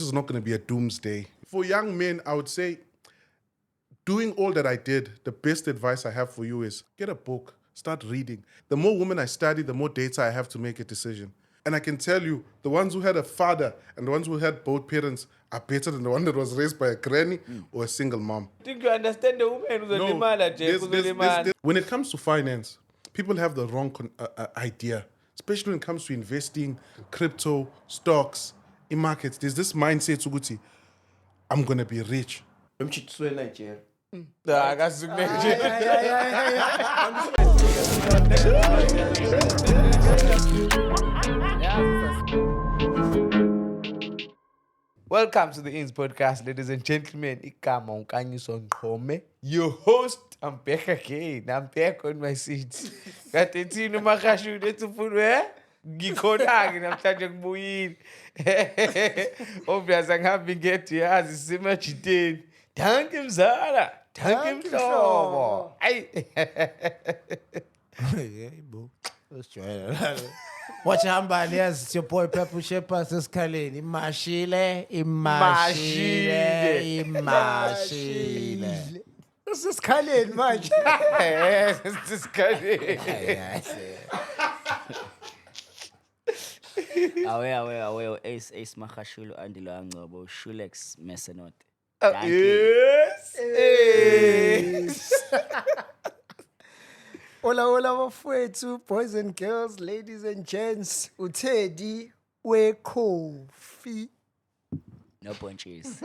is not going to be a doomsday. For young men, I would say, doing all that I did, the best advice I have for you is get a book, start reading. The more women I study, the more data I have to make a decision. And I can tell you, the ones who had a father and the ones who had both parents are better than the one that was raised by a granny or a single mom. I think you understand the woman who's When it comes to finance, people have the wrong idea, especially when it comes to investing, crypto, stocks, in markets. There's this mindset, Suguti, I'm going to be rich. Welcome to the Ins podcast, ladies and gentlemen. Igama Nkanyiso Nkome, your host. I'm back again. I'm back on my seat. Kathetini makashu letufune. Ngikhona-ke namhlanje ngibuyile. Obviously angihambi ngethi yazi Emajiteni. Danky mzala. Danky mhlobo. Ayi. Hey, boo. Let's try it. Watch hambali yazi it's your boy Pepper Shepherd sesikhaleni imashile. Sesikhaleni manje. Sesikhaleni. Awe, Ace Mahashulu andilo angcobo, Shulex Mesenot. Yes. Hola bafowethu, boys and girls, ladies and gents. Utedi we coffee. No punches.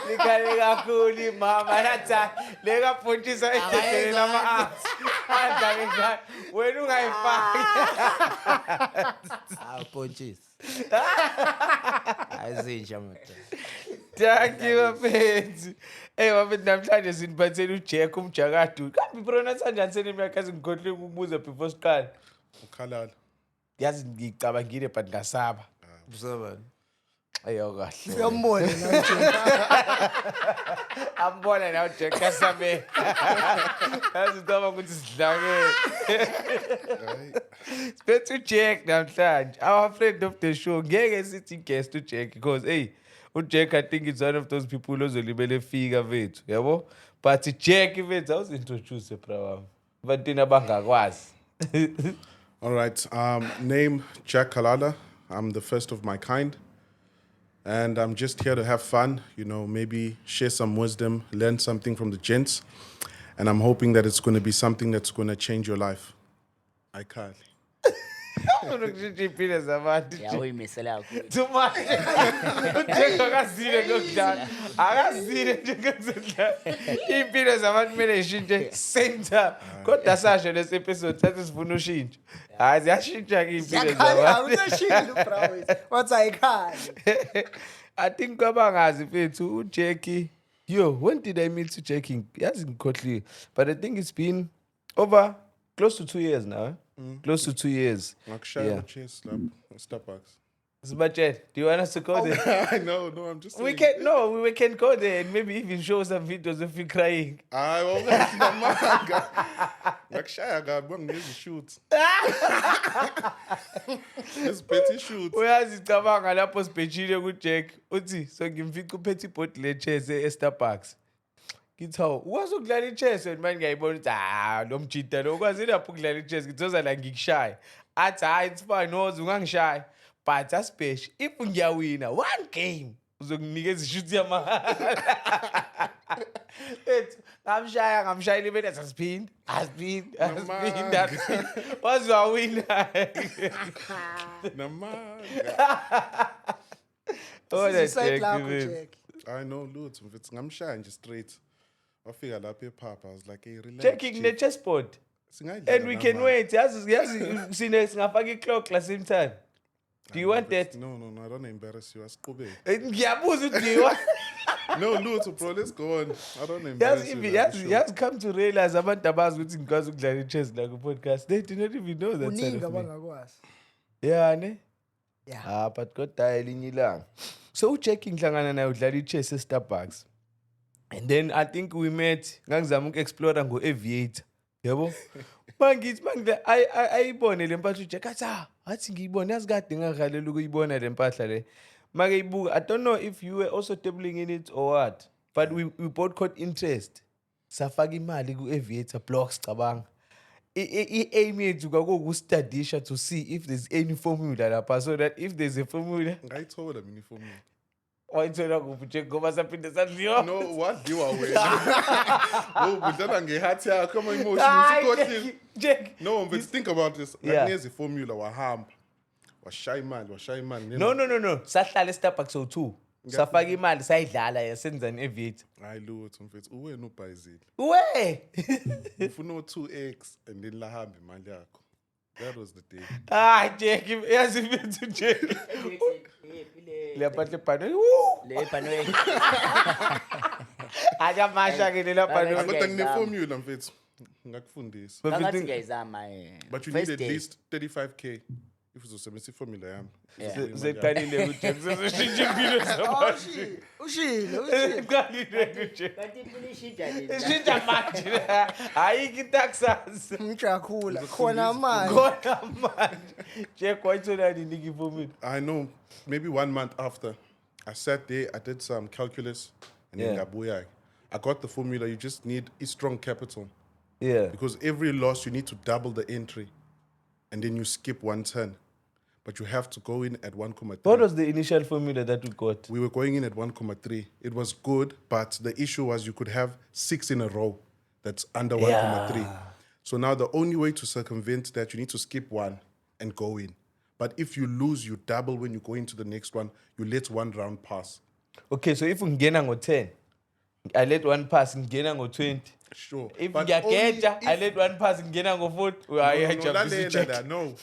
Likhale kakhulu mama natha leka puntisa etheleni lama-arms. Andake wena ungayifaki. Punches. Azinja mata. Thank you bafethu. Bafethu namhlanje siniphathele uJack umjakadu. Kambe pronounce kanjani senimi yakhe ngikhohle ukubuza before siqala. Kalala. Yazi ngicabangile but ngasaba. Busabani. Ayo kahle. Uyambona nje. Ambona nawe Jack kasabe. Yazi ngoba ukuthi sidlake. Spethu uJack namhlanje. Our friend of the show. Ngeke sithi guest uJack because uJack I think it's one of those people ozolibele fika vethu, yabo? But Jack vethu awuzintroduce bra wami. Abantina bangakwazi. All right. Name Jack Kalala. I'm the first of my kind. And I'm just here to have fun, maybe share some wisdom, learn something from the gents. And I'm hoping that it's going to be something that's going to change your life. I can't. Unokushiphile zabantu. Uyimisela kakhulu. Too much. uJack akazile ngokudlala. Akazile nje ngokudlala. Impilo zabantu kumele ishintshe same time. Kodwa sasho lesi episode sathi sifuna ushintsho. Hayi ziyashintsha ke impilo zabantu. Awusashilo bro. What's ayikhali? I think kwabangazi mfethu uJack. When did I meet uJack? Yazi ngikhohliwe. But I think it's been over close to 2 years now. Close to 2 years. Yeah. Starbucks. Zibachel, do you want us to go there? No, I'm just saying. We can go there and maybe even show some videos of you crying. I shoot. This petty shoot. Uyazicabanga lapho sibhejile kuJack. Uthi so ngimfica uphethe ibhotile chess eStarbucks. Ngithi hawu ukwazi ukudlala ichess wena manje ngiyayibona ukuthi lo mjita lo ukwazi lapho ukudlala ichess ngithoza la ngikushaya. Athi hayi it's fine noze ungangishaya. But aspecial if ngiyawina one game uzokunikeza ishoot yamahala. Ngamshaya libele aspin. Wazawina. Namaga. Oh that's Jack. I know Lutz, if it's ngamshaya nje straight. Wafika lapha ePapa, I was like, hey, relax. checking the chessboard. And we can wait. Yazi singafaka iclock la same time. Do you want that? No, I don't embarrass you. Asiqhubeke. Ngiyabuza ukuthi do you want? No, Lutz, bro, let's go on. I don't embarrass you. Yes, come to realize abantu abazi ukuthi ngikwazi ukudlala ichess la ku podcast. They do not even know that side Uninga of me. bangakwazi. Yeah, ne? Yeah. But kodwa elinye ilanga. So uJack ngihlangana naye udlala ichess eStarbucks. And then I think we met ngangizama uku-explore ngo-aviator. Yabo? Mangithi ayibone le mpahla uJack athi ngiyibona yazi kade ngakhalela ukuyibona le mpahla le. Make ibuka, I don't know if you were also dabbling in it or what, but we both caught interest. Safaka imali ku-aviator blocks cabanga. I-aim yethu kwakuwukustudisha to see if there's any formula lapha, so that if there's a formula ngayithola mina ifomula. wayithola kuphi Jack ngoba saphinde sadliwa. No, wadliwa wena. Udlala ngeheart yakho ama-emotions ukhohlile. Jack. No, but think about this. Yeah. Akunikeza ifomula wahamba. Washaya imali. No. Sahlala e-Starbucks so2. Safaka imali sayidlala yasenza ne-aviator. Hayi lutho mfethu. Uwena ubhayizile. We! Ufuna o2x and then lahamba imali yakho. That was the day. Jack, yazi mfethu Jack. Lapha lepano. Le panwe. Ajamasha ke lapano. Kodwa ngine-formula mfethu. Ngakufundisa. Bangathi ngiyayizama But you need at least 35k if uzosebenzisa ifomula yami. Seqalile uJack sesishintsha impilo zabantu. Ushilo. Seqalile uJack. kanti impilo ishintsha nini? Ishintsha manje. Ayikho i-taxes. Mjakhula. Khona manje. Khona manje. Jack wayithola nini ngifomile? I know, maybe 1 month after, I sat there, I did some calculus, and then ngabuya. I got the formula. You just need a strong capital. Yeah. Because every loss, you need to double the entry, and then you skip 1 turn. But you have to go in at 1.3. What was the initial formula that we got? We were going in at 1.3. It was good, but the issue was you could have 6 in a row that's under 1.3. So now the only way to circumvent that, you need to skip 1 and go in. But if you lose, you double when you go into the next one. You let 1 round pass. Okay, so if ngena ngo-10, I let 1 pass, ngena ngo-20. Sure. If But ngiyageja, only I if- let 1 pass, ngena ngo-40. No.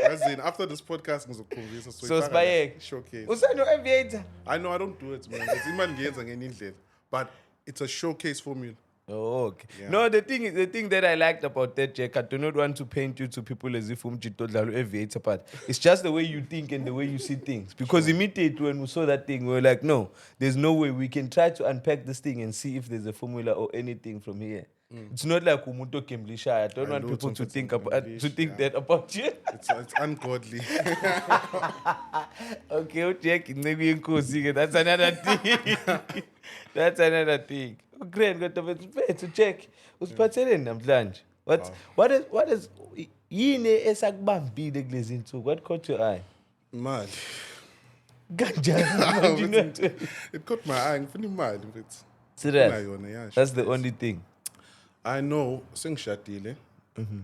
As in, after this podcast, ngizokukhulisa. So sibayeke. Showcase. Usano-aviator? I know I don't do it, man. It's imali ngiyenza ngenye indlela. But it's a showcase formula. Oh, okay. Yeah. No, the thing that I liked about that, Jack, I do not want to paint you to people as if aviator, but it's just the way you think and the way you see things. Because immediately when we saw that thing, we were like, no, there's no way we can try to unpack this thing and see if there's a formula or anything from here. It's not like Umuto Kemblisha. I don't want know people it's to think English, that about you. It's ungodly. Okay, Jack, that's another thing. That's another thing. Great, got to check. Usiphathele namhlanje. What is yini esakubambile kulezi insuku? What caught your eye? Mad. Kanjani? It caught my eye. Ngifuna imali mfethu. Serious? Ngifuna yona, yeah, That's the sure. only thing. I know sengishadile.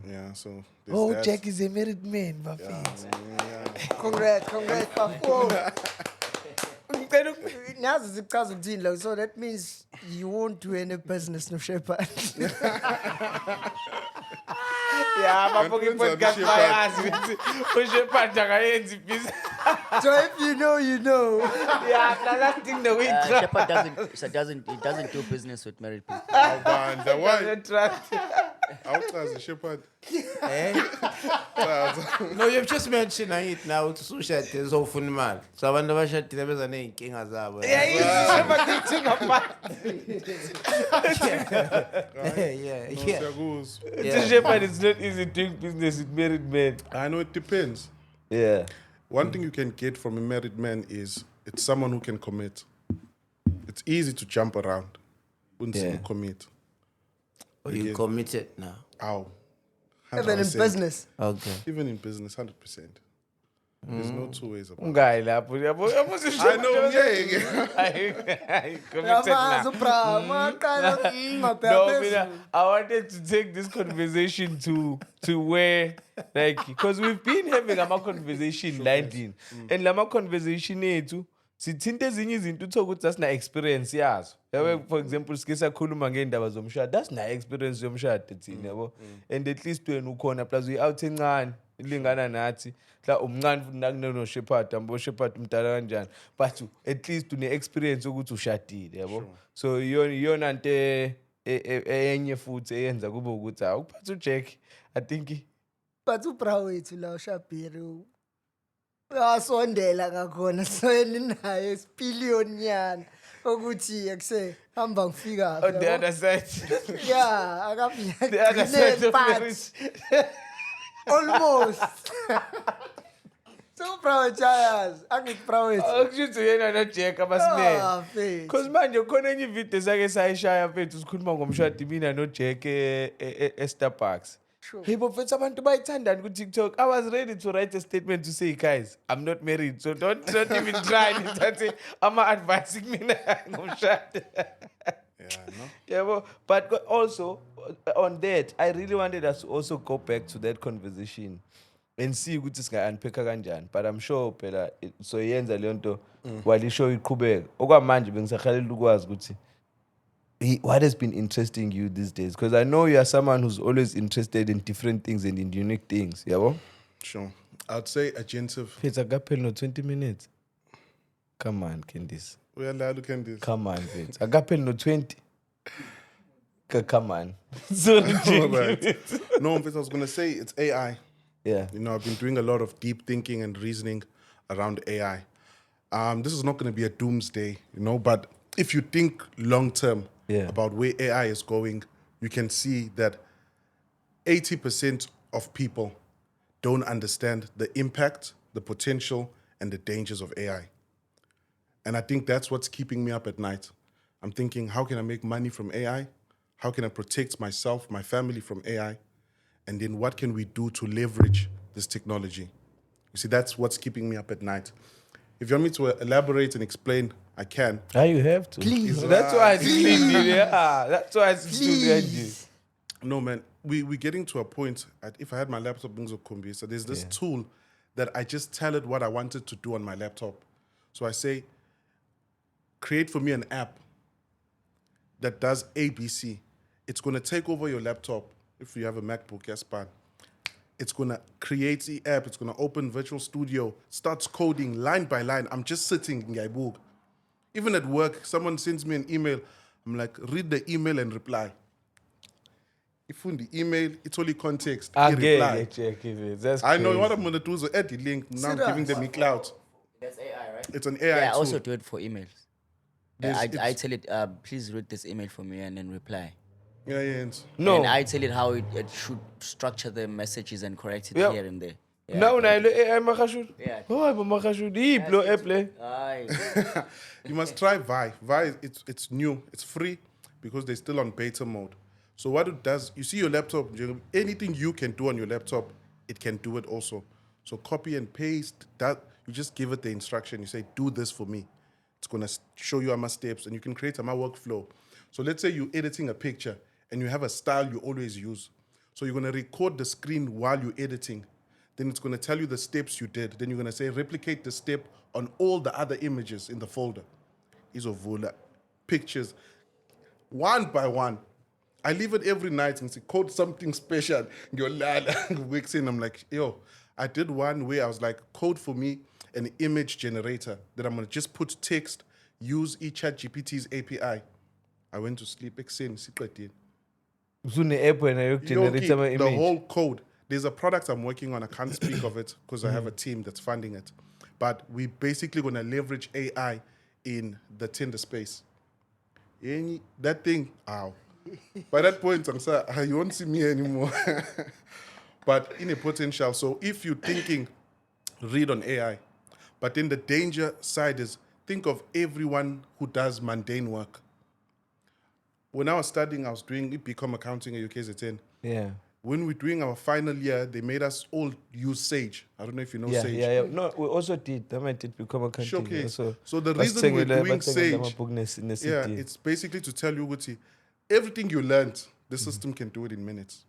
Yeah, so there's Oh, that. Jack is a married man, Bafis. Congrats, bafowethu. Nazi zichaza ukuthini lo, so that means you won't do any business no Shepherd. Yeah, maphoki podcast bayazi ukuthi uShepherd akayenzi business. So if you know, you know. Yeah, that thing the way it Shepard doesn't do business with married people. Awubandla, why? doesn't trust. Awuchaze Shepherd. No, you've just mentioned it now. It's ushadile uzofuna imali. So abantu abashadile beza ney'nkinga zabo. Shepherd thing apart. Yeah. Siyakuzwa. Shepherd is not easy doing business with married men. I know it depends. Yeah. One thing you can get from a married man is it's someone who can commit. It's easy to jump around. Yeah. Commit. Oh, you committed now. Ow. Even in 100%. business. Okay. Even in business, 100%. There's no 2 ways about it. Ungayi lapho yabo I know, yeah. Yamazi bra, maqala No, ngabheka. I wanted to take this conversation to where, like, because we've been having a conversation landing, and lama conversation ethu sithinta ezinye izinto uthola ukuthi asina experience yazo. Yabo, for example, sike sakhuluma ngeindaba zomshado, that's na experience yomshado thina yabo. And at least wena ukhona plus we out encane ilingana nathi. La umncane futhi nakuno Shepherd, ambo Shepherd umdala kanjani. But at least une experience ukuthi ushadile yabo. So iyona into enye futhi eyenza kube ukuthi awuphatha uJack. I think But ubra wethu la uShabiri. Uyasondela ngakhona so yena naye isipiliyoni yana. ukuthi ekuse hamba ngifika On the other side. yeah akafika The other side of the bridge. almost so proud Charles proud Akuthi yena noJack abasimele. mfethu Because manje khona enye ivideo sake sayishaya mfethu sikhuluma ngomshado mina noJack eStarbucks. Hey, but for abantu bayithandani ku-TikTok, I was ready to write a statement to say, guys, I'm not married, so don't even try and I'm advising me ngomshado. Yeah, no? But also, on that, I really wanted us to also go back to that conversation and see ukuthi singa-unpack kanjani. But I'm sure phela so yenza leyo nto while ishow iqhubeka. Okwamanje bengisakhalela ukwazi ukuthi what has been interesting you these days? Because I know you are someone who's always interested in different things and in unique things. Yabo? Sure. I'd say agentive. It's a couple no 20 minutes. Come on, Candice. We are allowed to can this. Come on, Vince. A couple no 20. Come on. Sorry, Right. No, I was going to say it's AI. Yeah. You know, I've been doing a lot of deep thinking and reasoning around AI. This is not going to be a doomsday, you know, but if you think long term about where AI is going, you can see that 80% of people don't understand the impact, the potential, and the dangers of AI. And I think that's what's keeping me up at night. I'm thinking, how can I make money from AI? How can I protect myself, my family from AI? And then what can we do to leverage this technology? You see, that's what's keeping me up at night. If you want me to elaborate and explain, I can. You have to. Please. That's why it's clean. Yeah. That's why it's Please. No, man, we're getting to a point, if I had my laptop, so there's this tool that I just tell it what I wanted to do on my laptop. So I say, create for me an app that does ABC. It's going to take over your laptop if you have a MacBook, yes, pan. It's going to create the app. It's going to open Virtual Studio, starts coding line by line. I'm just sitting in my book. Even at work, someone sends me an email. I'm like, read the email and reply. If in the email, it's only context. I reply. check it. That's I know crazy. what I'm going to do is add the link. Now I'm giving them a cloud. That's AI, right? It's an AI Yeah, I tool. also do it for emails. I It's- tell it, please read this email for me and then reply. Yeah, it's- No. And I tell it how it should structure the messages and correct it Yeah. here and there. Yeah, No, correct no, it. AI Makashud. Yeah. Oh, I'm Makashud. Iplo, Apple. Aye. You must try Vi. Vi, it's new. It's free because they're still on beta mode. So what it does, you see your laptop, anything you can do on your laptop, it can do it also. So copy and paste that. You just give it the instruction. You say, do this for me. It's going to show you my steps and you can create my workflow. So let's say you're editing a picture and you have a style you always use. So you're going to record the screen while you're editing. Then it's going to tell you the steps you did. Then you're going to say, replicate the step on all the other images in the folder. Izovula, pictures, one by one. I leave it every night and say, code something special. You're weeks in, I'm like, yo, I did one where I was like, code for me an image generator that I'm going to just put text, use ChatGPT's API. I went to sleep, siqedile. Zune app when I generate my The image. whole code. There's a product I'm working on. I can't speak of it because I have a team that's funding it. But we're basically going to leverage AI in the Tinder space. That thing, ow. By that point, I'm sorry, you won't see me anymore. But in a potential, so if you're thinking, read on AI. But then the danger side is, think of everyone who does mundane work. When I was studying, I was doing become accounting at UKZN. Yeah. When we're doing our final year, they made us all use Sage. I don't know if you know Yeah, Sage. yeah. No, we also did. That might did become a country. Showcase. Also, So the reason we're doing Sage, yeah, it's basically to tell you, Guti, everything you learned, the system can do it in minutes.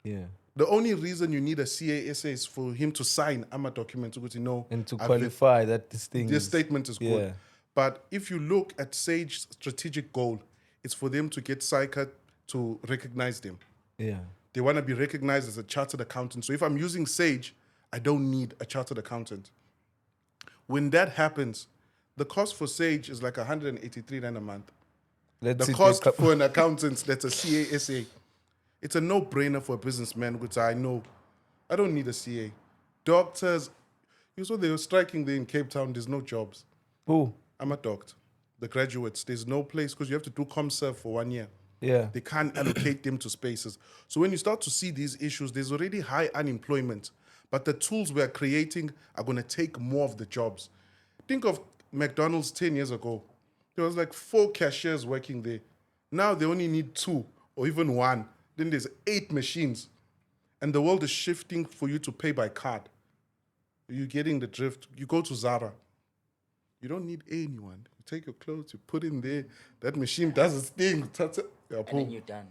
yeah. The only reason you need a CASA is for him to sign AMA document to know And to I've qualify that this thing. this statement is good. Yeah. But if you look at Sage's strategic goal, it's for them to get SICA to recognize them. Yeah. They want to be recognized as a chartered accountant. So if I'm using Sage, I don't need a chartered accountant. When that happens, the cost for Sage is like 183 Rand a month. Let's The see cost for an accountant that's a CASA, it's a no-brainer for a businessman, which I know. I don't need a CA. Doctors, you saw they were striking there in Cape Town, there's no jobs. Who? I'm a doctor. the graduates. There's no place because you have to do ComServe for 1 year. Yeah. They can't allocate them to spaces. So when you start to see these issues, there's already high unemployment. But the tools we are creating are going to take more of the jobs. Think of McDonald's 10 years ago. There was like 4 cashiers working there. Now they only need 2 or even 1. Then there's 8 machines. And the world is shifting for you to pay by card. You're getting the drift. You go to Zara. You don't need anyone. You take your clothes, you put in there. That machine does its thing. Yeah, And boom. then you're done.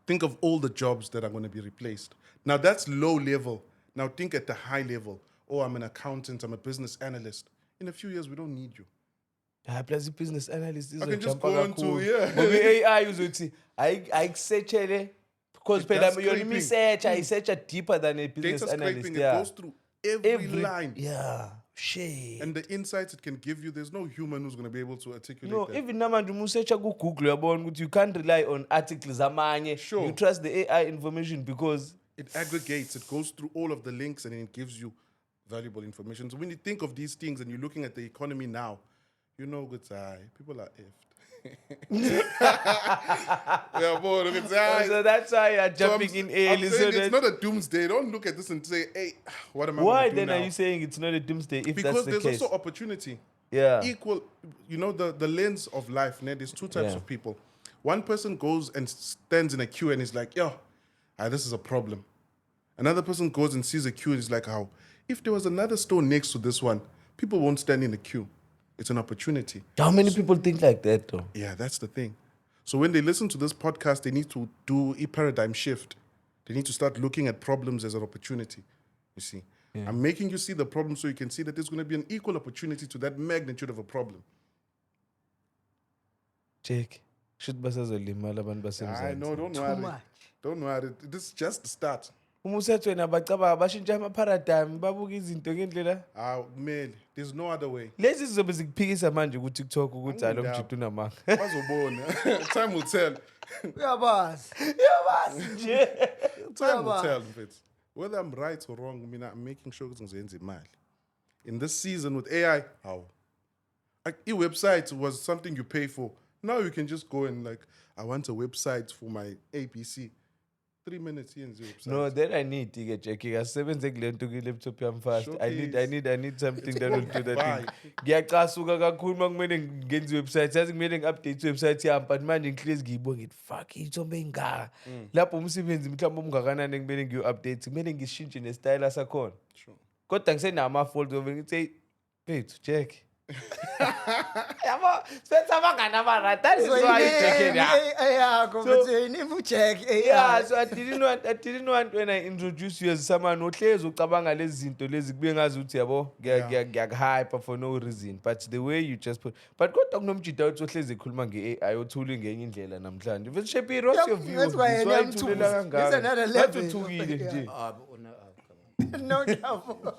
Think of all the jobs that are going to be replaced. Now that's low level. Now think at the high level. Oh, I'm an accountant, I'm a business analyst. In a few years, we don't need you. Plus business analyst I can just go into, yeah. Ngoba AI uzothi ayisearchele because It does phela your scraping. research I search deeper than a business Data analyst. scraping, Yeah. it goes through every line. Yeah. Shit. And the insights it can give you, there's no human who's going to be able to articulate No, that. even namanje uma usearcha ku Google yabona ukuthi you can't rely on articles amanye. Sure. You trust the AI information because It aggregates, it goes through all of the links and it gives you valuable information. So when you think of these things and you're looking at the economy now, you know, good people are effed. Yeah, boy, look at that. so that's why you're jumping in I'm early. saying So it's that not a doomsday. Don't look at this and say, hey, what am I why going to do then now? are you saying it's not a doomsday if Because that's the there's case? also opportunity. Yeah. Equal, you know, the lens of life, né? There's 2 types Yeah. of people. One person goes and stands in a queue and is like, yo, this is a problem. Another person goes and sees a queue and is like, how? If there was another store next to this one, people won't stand in the queue. It's an opportunity. How many people think like that though? Yeah, that's the thing. So when they listen to this podcast, they need to do a paradigm shift. They need to start looking at problems as an opportunity. You see, I'm making you see the problem so you can see that there's going to be an equal opportunity to that magnitude of a problem. Check. Should basazolimala abantu basemzansi. I know, don't Too worry. much. Don't worry. This is just the start. Uma usethi wena bacabanga bashintsha ama-paradigm babuka izinto ngendlela Man, there's no other way. lezi zizobe zikuphikisa manje ku-tiktok ukuthi alo Angindaba. mjida unamanga Bazobona. Time will tell. Uyabazi. nje Time will tell, mfethu. Whether I'm right or wrong, I'm making sure ukuthi ngizoyenza imali. In this season with AI, how? Like, e-website was something you pay for. Now you can just go and I want a website for my ABC. 3 minutes here in the website. no then I need ke Jackie asisebenze kule nto kwi-laptop yami fast I need something that will do that thing ngiyacasuka kakhulu uma kumele ngenze iwebsite yazi kumele ngi-update iwebsite yami but manje ngihlezi ngiyibona ngithi fuck iy'thombe ey'ngaka lapho umsebenzi mhlawumbe omngakanani kumele ngiyo-update kumele ngishintshe nesitayela sakhona kodwa ngisenawo ama-fault over ngithi hey mfethu Jack yabo senza abangani aba-right that is So why Jack yakho So- but yini uJack Yeah, so I didn't want when I introduce you as someone ohlezi ucabanga lezi zinto lezi kube ngazi ukuthi yabo ngiyakuhype for no reason but the way you just put but kodwa kunomjida uthi ohlezi ekhuluma nge-AI othule ngenye indlela namhlanje mfethu Shapiro what's your view That's of why this I why am ithulela too- kangaka it's another Wathi level. uthukile Yeah. nje no doubt.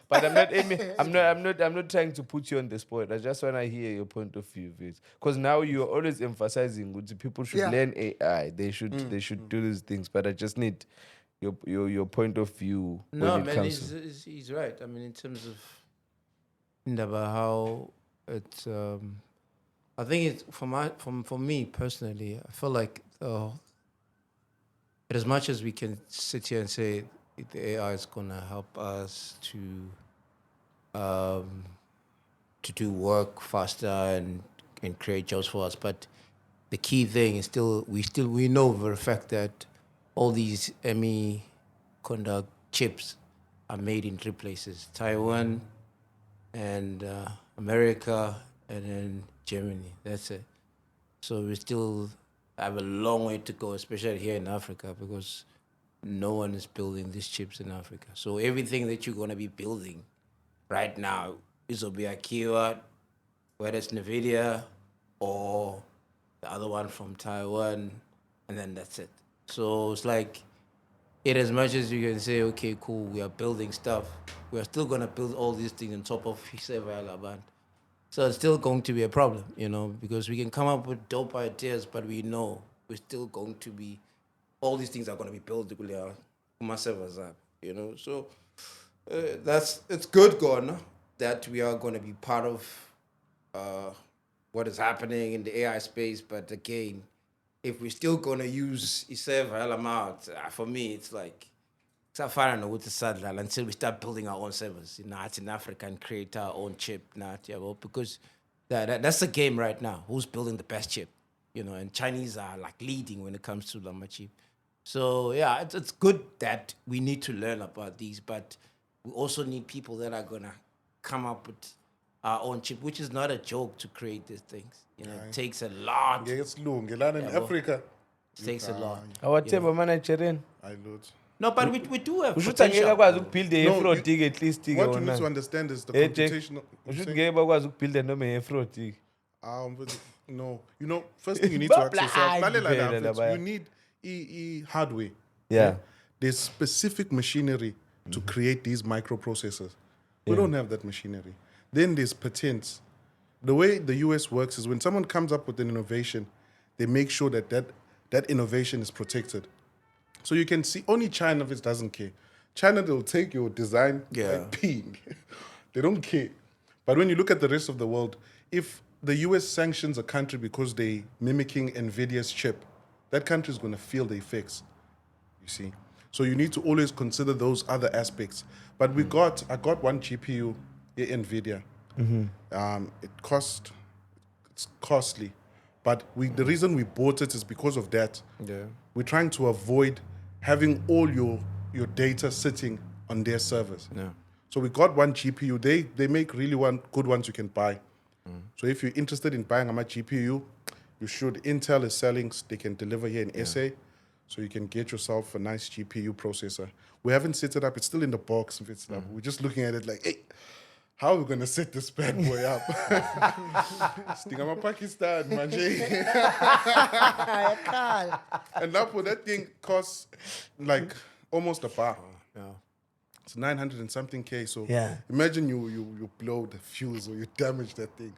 but I'm not trying to put you on the spot. I just want to hear your point of view, because now you're always emphasizing that people should Yeah. learn AI. They should do these things. But I just need your point of view No, when it man, comes to he's right. I mean, in terms of Ndaba, how it's, I think it's for me personally, I feel like as much as we can sit here and say the AI is gonna help us to do work faster and create jobs for us, but the key thing is we know for a fact that all these conduct chips are made in 3 places: Taiwan and America, and then Germany. That's it. So we still have a long way to go, especially here in Africa, because no one is building these chips in Africa. So everything that you're gonna be building right now is will be a keyword, whether it's NVIDIA or the other one from Taiwan, and then that's it. So it's like, as much as you can say, okay, cool, we are building stuff, we are still gonna build all these things on top of Hiseva. So it's still going to be a problem, because we can come up with dope ideas, but we know we're still going to be, all these things are going to be built on my servers up, So it's good, Gordon, that we are going to be part of what is happening in the AI space. But again, if we're still gonna use server out, for me, it's like it's far and with the saddle until we start building our own servers. It's in Africa and create our own chip. Because that's the game right now. Who's building the best chip? And Chinese are like leading when it comes to Lama chip. So yeah, it's good that we need to learn about these, but we also need people that are gonna come up with our own chip, which is not a joke to create these things. It takes a lot. Yeah, it's long. In Africa. It takes a lot. Awathemba managereni. I lose. No, but we do have Usho ukuthi angeke potential. akwazi ukubuild No, i-fraud at least What you need to understand is the Jack, computational. usho ukuthi ngeke bakwazi ukubuild noma i-fraud. But no, first thing you need to ask yourself, Bablind phela you need hardware. Yeah. There's specific machinery to create these microprocessors. We don't have that machinery. Then there's patents. The way the US works is when someone comes up with an innovation, they make sure that innovation is protected. So you can see only China doesn't care. China, they'll take your design like ping. They don't care. But when you look at the rest of the world, if the US sanctions a country because they mimicking NVIDIA's chip, that country is going to feel the effects, you see. So you need to always consider those other aspects. But I got one GPU, NVIDIA. It's costly. But the reason we bought it is because of that. Yeah. We're trying to avoid having all your data sitting on their servers. Yeah. So we got one GPU. They make really good ones you can buy. So if you're interested in buying a GPU, you should. Intel is selling. They can deliver here in SA. So you can get yourself a nice GPU processor. We haven't set it up. It's still in the box. We're just looking at it like, hey, how are we going to set this bad boy up? Stingama Pakistan, manje. And that thing costs like almost a bar. Yeah. It's 900 and something K. So Yeah. imagine you blow the fuse or you damage that thing.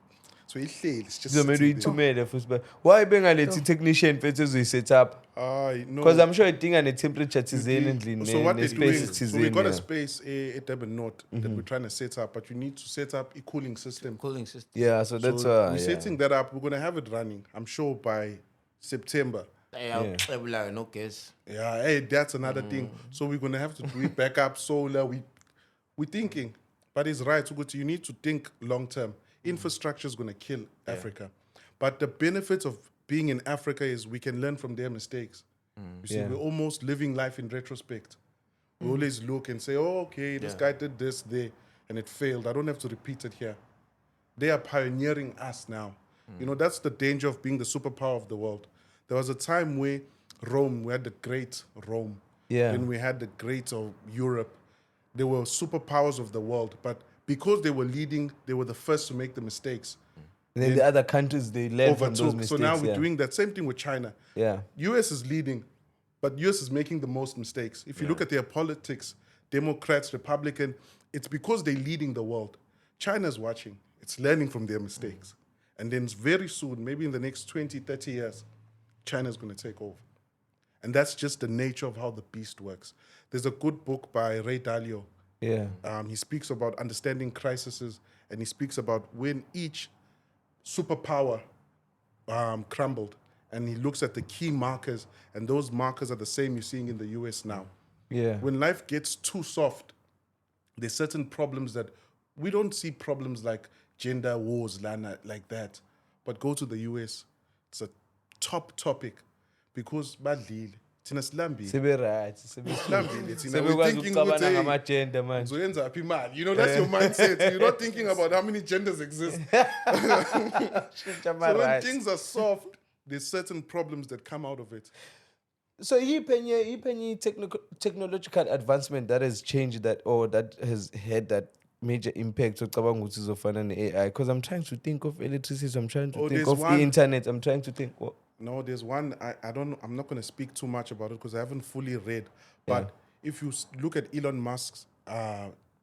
So it's just Kuzomele sitting there. uyithumele futhi ba. Why bengalethi technician mfethu ezoyi-set up? No. Because I'm sure idinga ne-temperature thizeni endlini So what they're doing, ne-space so we got a thizeni. space at Durban North that we're trying to set up, but you need to set up a cooling system. Cooling system. Yeah, so that's So why. we're Yeah. setting that up. We're going to have it running, I'm sure, by September. No guess. Yeah, hey, that's another thing. So we're going to have to do it backup solar. We're thinking, but it's right. So you need to think long term. Infrastructure is going to kill Africa. But the benefits of being in Africa is we can learn from their mistakes. You see, we're almost living life in retrospect. We always look and say, oh, okay, this guy did this there and it failed. I don't have to repeat it here. They are pioneering us now. That's the danger of being the superpower of the world. There was a time where we had the great Rome. Yeah. Then we had the great of Europe. They were superpowers of the world. But because they were leading, they were the first to make the mistakes. And then the other countries, they learn from those Overtook. mistakes. So now we're yeah. doing that same thing with China. Yeah. US is leading, but US is making the most mistakes. If you look at their politics, Democrats, Republican, it's because they're leading the world. China's watching. It's learning from their mistakes. And then very soon, maybe in the next 20, 30 years, China's going to take over. And that's just the nature of how the beast works. There's a good book by Ray Dalio. Yeah. He speaks about understanding crises, and he speaks about when each superpower crumbled, and he looks at the key markers, and those markers are the same you're seeing in the US now. Yeah. When life gets too soft, there's certain problems that we don't see problems like gender wars, Lana, like that. But go to the US, it's a top topic because badly. Thina silambile. Sebe right. Sebe Silambile, thina. Sebe We're kwazi thinking ukucabana ukuthi, hey, ngama-gender man. Zoyenza aphi imali. That's your mindset. You're not thinking about how many genders exist. So when things are soft, there's certain problems that come out of it. So any technological advancement that has changed that or that has had that major impact so cabanga ukuthi izofana ne-AI, because I'm trying to think of electricity, I'm trying to think there's of one- the internet, I'm trying to think No, there's one, I'm not going to speak too much about it because I haven't fully read. But if you look at Elon Musk's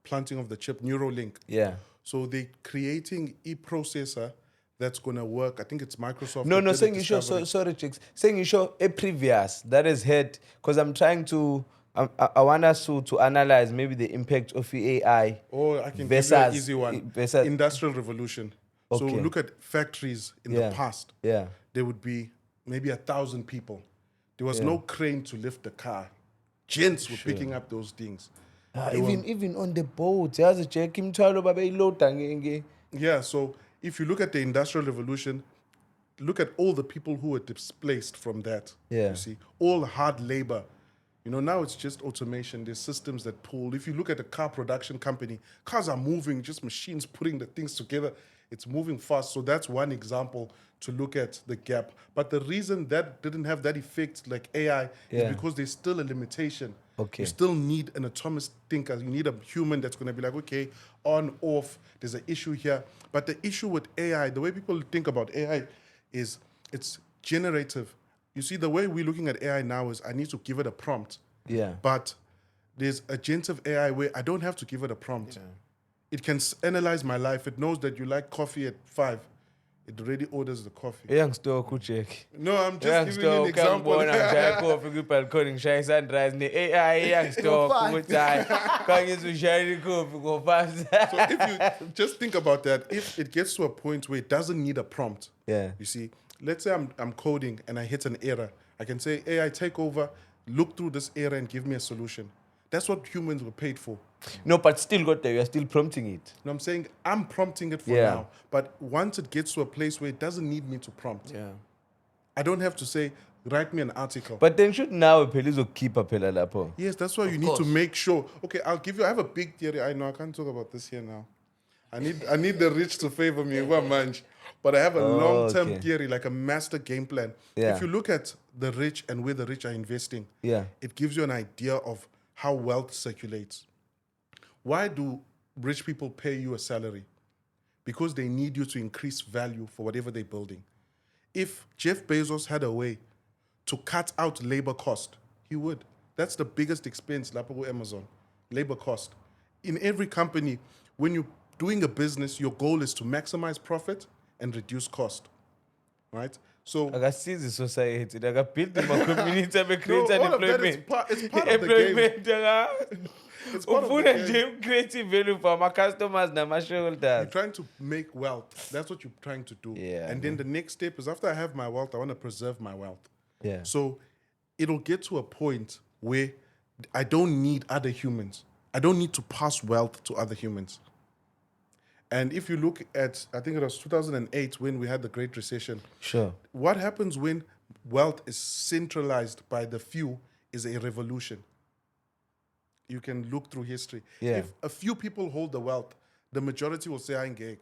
planting of the chip, Neuralink. yeah. So they're creating a processor that's going to work. I think it's Microsoft. No, that did the saying you sure, discovery. sorry, chicks. Saying you sure a previous that has had, because I'm trying to, I want us to analyze maybe the impact of the AI. Oh, I can give you versus- an easy one. versus- Industrial Revolution. So Okay. look at factories in Yeah. the past. Yeah. There would be maybe 1,000 people. There was Yeah. no crane to lift the car. Gents were picking up those things. Even on the boat, yazi Jack imthwalo babeyiloada nge. Yeah, so if you look at the Industrial Revolution, look at all the people who were displaced from that. Yeah. You see, all hard labor. You know, now it's just automation. There's systems that pull. If you look at a car production company, cars are moving, just machines putting the things together. It's moving fast. So that's one example to look at the gap. But the reason that didn't have that effect like AI Yeah. is because there's still a limitation. Okay. You still need an autonomous thinker. You need a human that's going to be like, okay, on, off, there's an issue here. But the issue with AI, the way people think about AI is it's generative. You see, the way we're looking at AI now is I need to give it a prompt. Yeah. But there's agentive AI where I don't have to give it a prompt. It can analyze my life. It knows that you like coffee at 5. It already orders the coffee. Eyangistore kuJack. No, I'm just giving you an example. Ukangibona ngishaya coffee kwi-balcony ngishaya i-sunrise ne-AI eyangistore ukuthi hayi kangizushayela i-coffee ngo-5. So if you just think about that, if it gets to a point where it doesn't need a prompt, Yeah. you see, let's say I'm coding and I hit an error. I can say, AI, take over, look through this error and give me a solution. That's what humans were paid for. No, but still got there. You're still prompting it. And I'm saying I'm prompting it for Yeah. now. But once it gets to a place where it doesn't need me to prompt, I don't have to say, write me an article. But then should now phela izokukhipha phela lapho. Yes, that's why you need to make sure. Okay, I have a big theory. I know I can't talk about this here now. I need the rich to favor me, but I have a long-term okay. theory, like a master game plan. Yeah. If you look at the rich and where the rich are investing, Yeah. it gives you an idea of how wealth circulates. Why do rich people pay you a salary? Because they need you to increase value for whatever they're building. If Jeff Bezos had a way to cut out labor cost, he would. That's the biggest expense, Lapo Amazon, labor cost. In every company, when you're doing a business, your goal is to maximize profit and reduce cost, right? So Akasiza society. Build the community, create No, an all of that is employment. it's part of the game. Employment. It's part of the Ufuna game. nje creative value for my customers na my You're shareholders. trying to make wealth. That's what you're trying to do. Yeah, and then the next step is after I have my wealth, I want to preserve my wealth. Yeah. So it'll get to a point where I don't need other humans. I don't need to pass wealth to other humans. And if you look at, I think it was 2008 when we had the Great Recession. Sure. What happens when wealth is centralized by the few is a revolution. You can look through history. Yeah. If a few people hold the wealth, the majority will say, I ain't gay.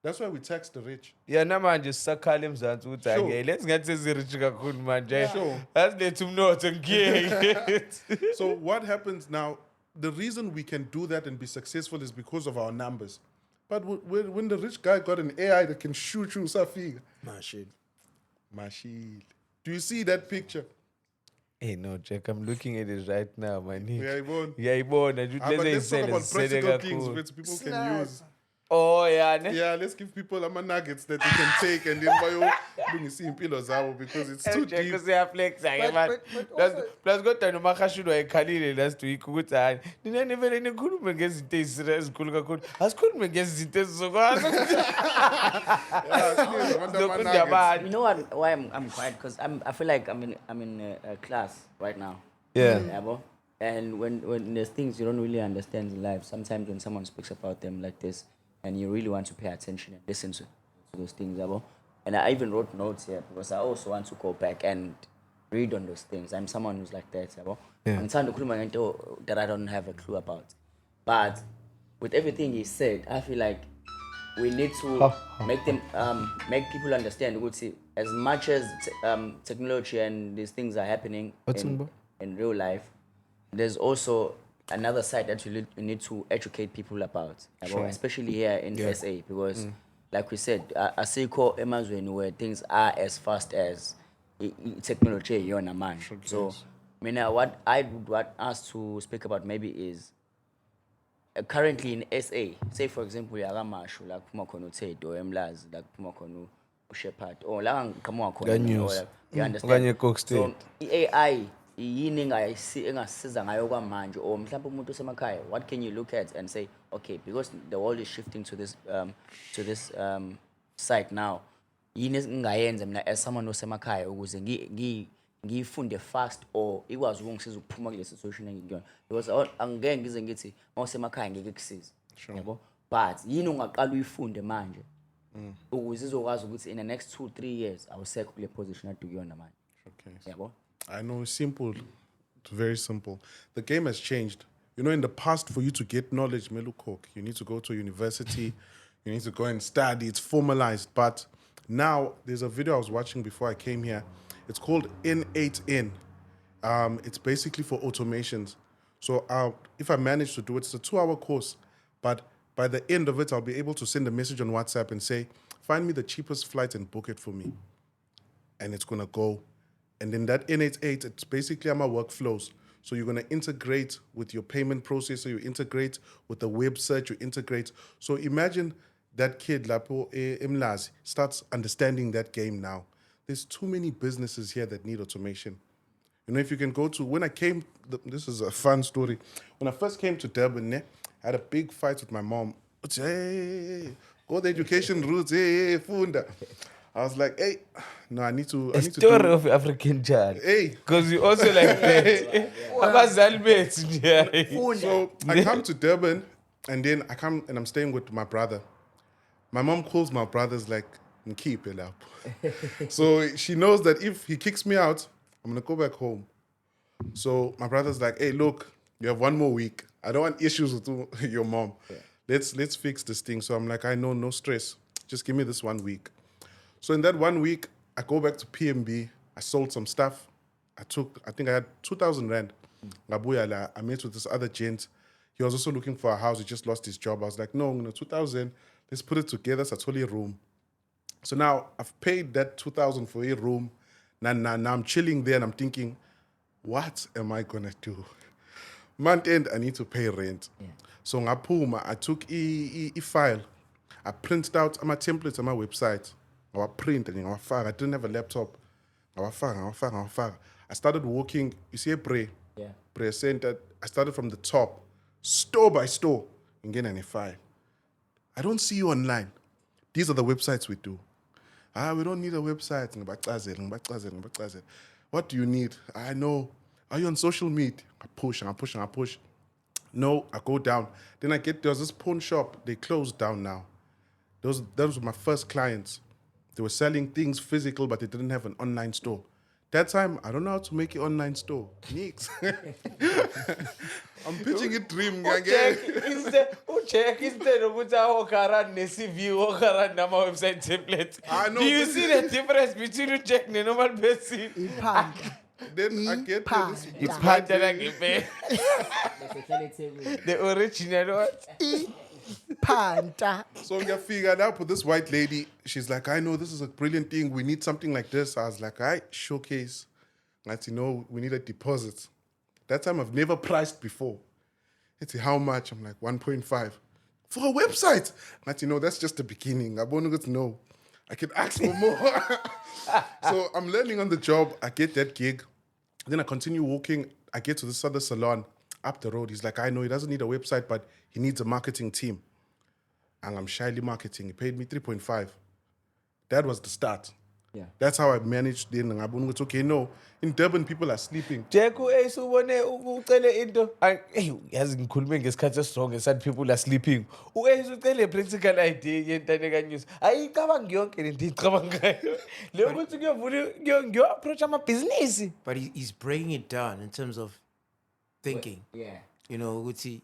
That's why we tax the rich. Yeah, namanje sisakhale emzansi ukuthi Sure. ake let's ngathi sezirich kakhulu manje. Sure. Asilethe umnotho ngiye. So what happens now, the reason we can do that and be successful is because of our numbers. But when the rich guy got an AI that can shoot you, Safi, Mashil. Do you see that picture? Hey, no, Jack, I'm looking at it right now, my nigga. Uyayibona? Ngiyayibona. But let's talk about practical things which people can use. Oh, yeah. Ne? Yeah, let's give people nuggets that they can take and then lungisa impilo zabo because it's too Jack deep. usiyaflexa-ke man. Plus kodwa noMakhashulu wayekhalile last week ukuthi hayi nina vele nikhulume ngezinto ezinkulu kakhulu asikhulume ngezinto ezizokwazi zokunda abantu. You know what? Why I'm quiet? Because I feel like I'm in a class right now. Yeah. Yabo? And when there's things you don't really understand in life, sometimes when someone speaks about them like this, and you really want to pay attention and listen to those things, yabo? And I even wrote notes here because I also want to go back and read on those things. I'm someone who's like that, yabo? I'm trying to khuluma ngento that I don't have a clue about. But with everything he said, I feel like we need to make people understand ukuthi as much as technology and these things are happening in real life, there's also another side that we need to educate people about, especially here in SA, because like we said, asikho emazweni where things are as fast as technology yona manje. So what I would want us to speak about maybe is currently in SA, say for example, yakamashu la kuphuma khona uThedo eMlazi, la kuphuma khona uShepherd, or la ngiqhamuka khona, Nkanyiso. you understand? Okanye Coke State. So AI yini engasiza ngayo kwamanje, or mhlawumbe umuntu osemakhaya, what can you look at and say, okay, because the world is shifting to this side now. Yini engingayenza mina as someone osemakhaya ukuze ngifunde fast or ikwazi ukungisiza ukuphuma kule situation engikuyona. Because angeke ngize ngithi mawusemakhaya ngeke kusize. Yabo? But yini ungaqala uyifunde manje? Ukuze izokwazi ukuthi in the next 2-3 years awusekho kule position adukuyona manje. Okay. Yabo? I know it's simple. It's very simple. The game has changed. You know, in the past, for you to get knowledge, Melukok, you need to go to university, you need to go and study, it's formalized. But now, there's a video I was watching before I came here. It's called N8N. It's basically for automations. So if I manage to do it, it's a 2-hour course. But by the end of it, I'll be able to send a message on WhatsApp and say, find me the cheapest flight and book it for me. And it's going to go. And then that N88, it's basically my workflows. So you're going to integrate with your payment processor, you integrate with the web search, you integrate. So imagine that kid, Lapo Emlazi, starts understanding that game now. There's too many businesses here that need automation. You know, if you can go to, when I came, this is a fun story. When I first came to Durban, I had a big fight with my mom. Hey, go the education routes, hey, funda. I was like, hey, no, I need to Story of African child. Hey. Because you also like that. So I come to Durban, and then I come and I'm staying with my brother. My mom calls my brothers like, keep it up. So she knows that if he kicks me out, I'm going to go back home. So my brother's like, hey, look, you have 1 more week. I don't want issues with your mom. Yeah. Let's fix this thing. So I'm like, I know, no stress. Just give me this 1 week. So in that 1 week, I go back to PMB. I sold some stuff. I think I had 2,000 Rand. I met with this other gent. He was also looking for a house. He just lost his job. I was like, no, 2,000. Let's put it together. So I told you a room. So now I've paid that 2,000 for a room. Now I'm chilling there and I'm thinking, what am I going to do? Month end, I need to pay rent. Yeah. So ngapuma, I took a file. I printed out my templates on my website. I print and I didn't have a laptop. I started walking, you see a Pre Center. I started from the top, store by store, and get any file. I don't see you online. These are the websites we do. We don't need a website. What do you need? I know. Are you on social media? I push. No, I go down. Then there was this pawn shop. They closed down now. Those were my first clients. They were selling things physical, but they didn't have an online store. That time, I don't know how to make an online store. Nix. I'm pitching a dream. Jack, instead of put our current CV or current number website template, do you see the difference between you Jack and normal person? Then I get this. The original what? Panta. So I figured out with this white lady. She's like, I know this is a brilliant thing. We need something like this. I was like, showcase. Like, we need a deposit. That time I've never priced before. It's how much? I'm like 1.5 for a website. Like, that's just the beginning. I want to know. I can ask for more. So I'm learning on the job. I get that gig. Then I continue walking. I get to this other salon up the road. He's like, I know he doesn't need a website, but he needs a marketing team. And I'm shyly marketing. He paid me 3.5. That was the start. Yeah. That's how I managed. Then it's okay. No, in Durban, people are sleeping. Jaco, yazi ngikhulume ngesikhathi esistrong esathi people are sleeping. Ucele practical idea yentane Nkanyiso. Ayicabanga yonke lento icabangayo. Leyo ukuthi ngiyo approach business. But he's breaking it down in terms of thinking. Yeah. Ukuthi.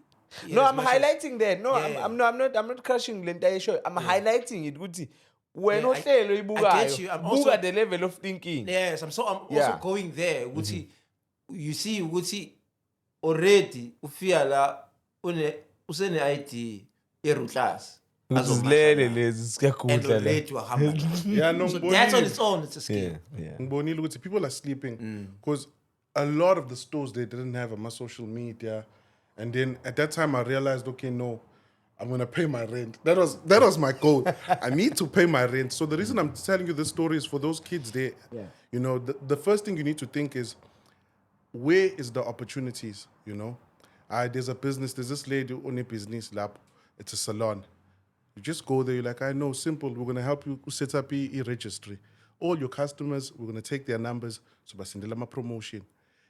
No, I'm highlighting that. No, yeah. I'm not crushing the entire show. I'm highlighting it. Ukuthi when I get you. I'm also at the level of thinking. Yes, I'm also going there. Ukuthi you see ukuthi already ufika la usene ID erutlas. Uzilele lezi sikakhudla la. Yeah, no. So that's on its own. It's a skill. Yeah. People are sleeping because a lot of the stores they didn't have my social media. And then at that time I realized, okay, no, I'm gonna pay my rent. That was my goal. I need to pay my rent. So the reason I'm telling you this story is for those kids there. Yeah. The first thing you need to think is, where is the opportunities? There's a business. There's this lady who owns a business lab. It's a salon. You just go there, you're like, I know, simple, we're going to help you set up e-registry. All your customers, we're going to take their numbers, so basindela promotion.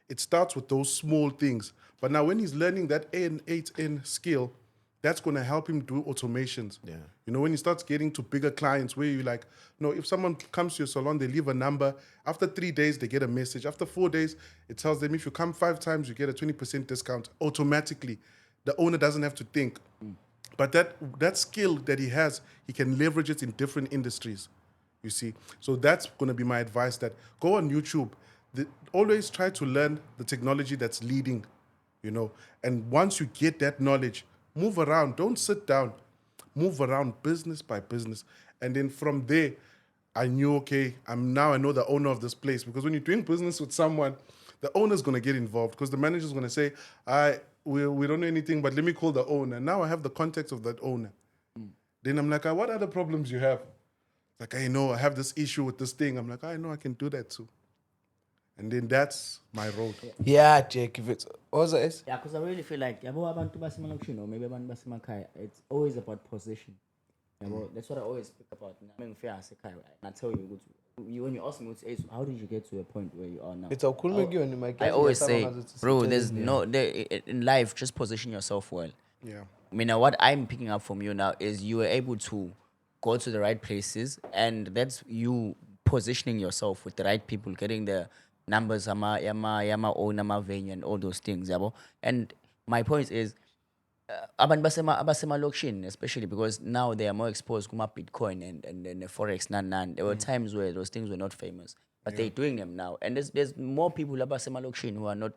It starts with those small things. But now when he's learning that N8N skill, that's going to help him do automations. Yeah. You know, when he starts getting to bigger clients where you're like, no, if someone comes to your salon, they leave a number. After 3 days, they get a message. After 4 days, it tells them if you come 5 times, you get a 20% discount automatically. The owner doesn't have to think. But that skill that he has, he can leverage it in different industries, you see. So that's going to be my advice, that go on YouTube. Always try to learn the technology that's leading, you know. And once you get that knowledge, move around. Don't sit down. Move around business by business. And then from there, I knew, okay, I know the owner of this place. Because when you're doing business with someone, the owner's going to get involved because the manager's going to say, we don't know anything, but let me call the owner. Now I have the context of that owner. Then I'm like, what other problems you have? Like, I know I have this issue with this thing. I'm like, I know I can do that too. And then that's my road. Yeah, Jack, if it's also is. Yeah, because I really feel like yabo abantu basemalokishini or maybe abantu basemakhaya, it's always about position. Yabo, that's what I always speak about. I mean, fair as and I tell you, when you ask me, how did you get to a point where you are now? It's a cool I always say, bro, there's no in life. Just position yourself well. Yeah. I mean, now what I'm picking up from you now is you were able to go to the right places, and that's you positioning yourself with the right people, getting the numbers, yama venue, and all those things, yabo. And my point is, abantu basema lokishini, especially because now they are more exposed to Bitcoin and the forex nan. There were times where those things were not famous, but they're doing them now. And there's more people abasema lokishini who are not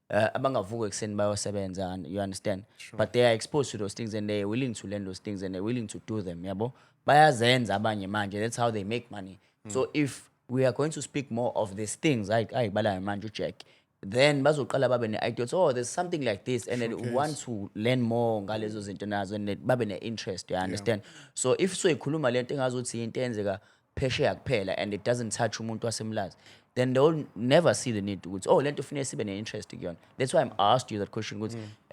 abangavuka ekuseni bayosebenza, and you understand. Sure. But they are exposed to those things and they're willing to learn those things and they're willing to do them, yabo. Bayazenza abanye manje. That's how they make money. So if we are going to speak more of these things, like bala manje check, then bazoqala babe ne-ideas, there's something like this, and then want to learn more ngalezo zinto nazo, and babe ne-interest, you understand. So if so ikhuluma lento engazuthi into enzeka phesheya kuphela and it doesn't touch umuntu wasemlazi, then they'll never see the need to lento funeka sibe ne-interest kuyona. That's why I asked you that question,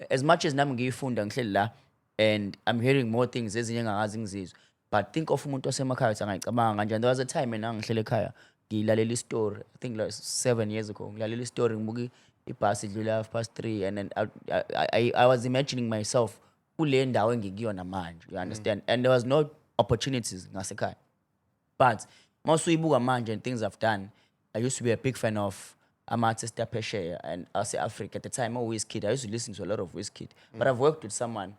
as much as nami ngiyifunda ngihleli la and I'm hearing more things ezinye engangazi ngizizwe, but think of umuntu wasemakhaya ukuthi angayicabanga kanjani. There was a time mina ngihlele ekhaya ngilalela story, I think like 7 years ago, ngilalela story ngibuka ibhasi idlula 3:30, and then I was imagining myself kule ndawo engikuyona manje, you understand. And there was no opportunities ngasekhaya, but masuyibuka manje and things I've done. I used to be a big fan of ama-artist apesheya and Africa at the time. Wizkid, I used to listen to a lot of Wizkid, but I've worked with someone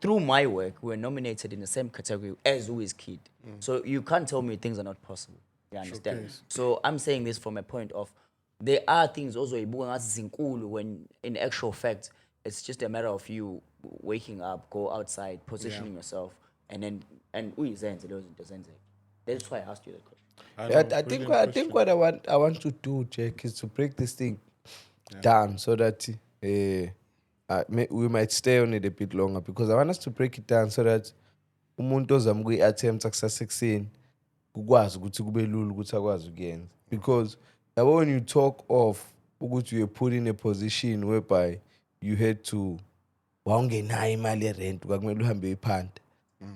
through my work we were nominated in the same category as Wizkid. So you can't tell me things are not possible. You understand? Sure. So I'm saying this from a point of, there are things also when in actual fact it's just a matter of you waking up, go outside, positioning yourself, and then that's why I asked you that question. I think what I want to do, Jack, is to break this thing down so that we might stay on it a bit longer, because I want us to break it down so that umuntu ozama attempt success ekuseni ukwazi ukuthi kube lula ukuthi akwazi ukuyenza. Because when you talk of ukuthi you put in a position whereby you had to wawungenayo imali yerent kwakumele uhambe iphanda,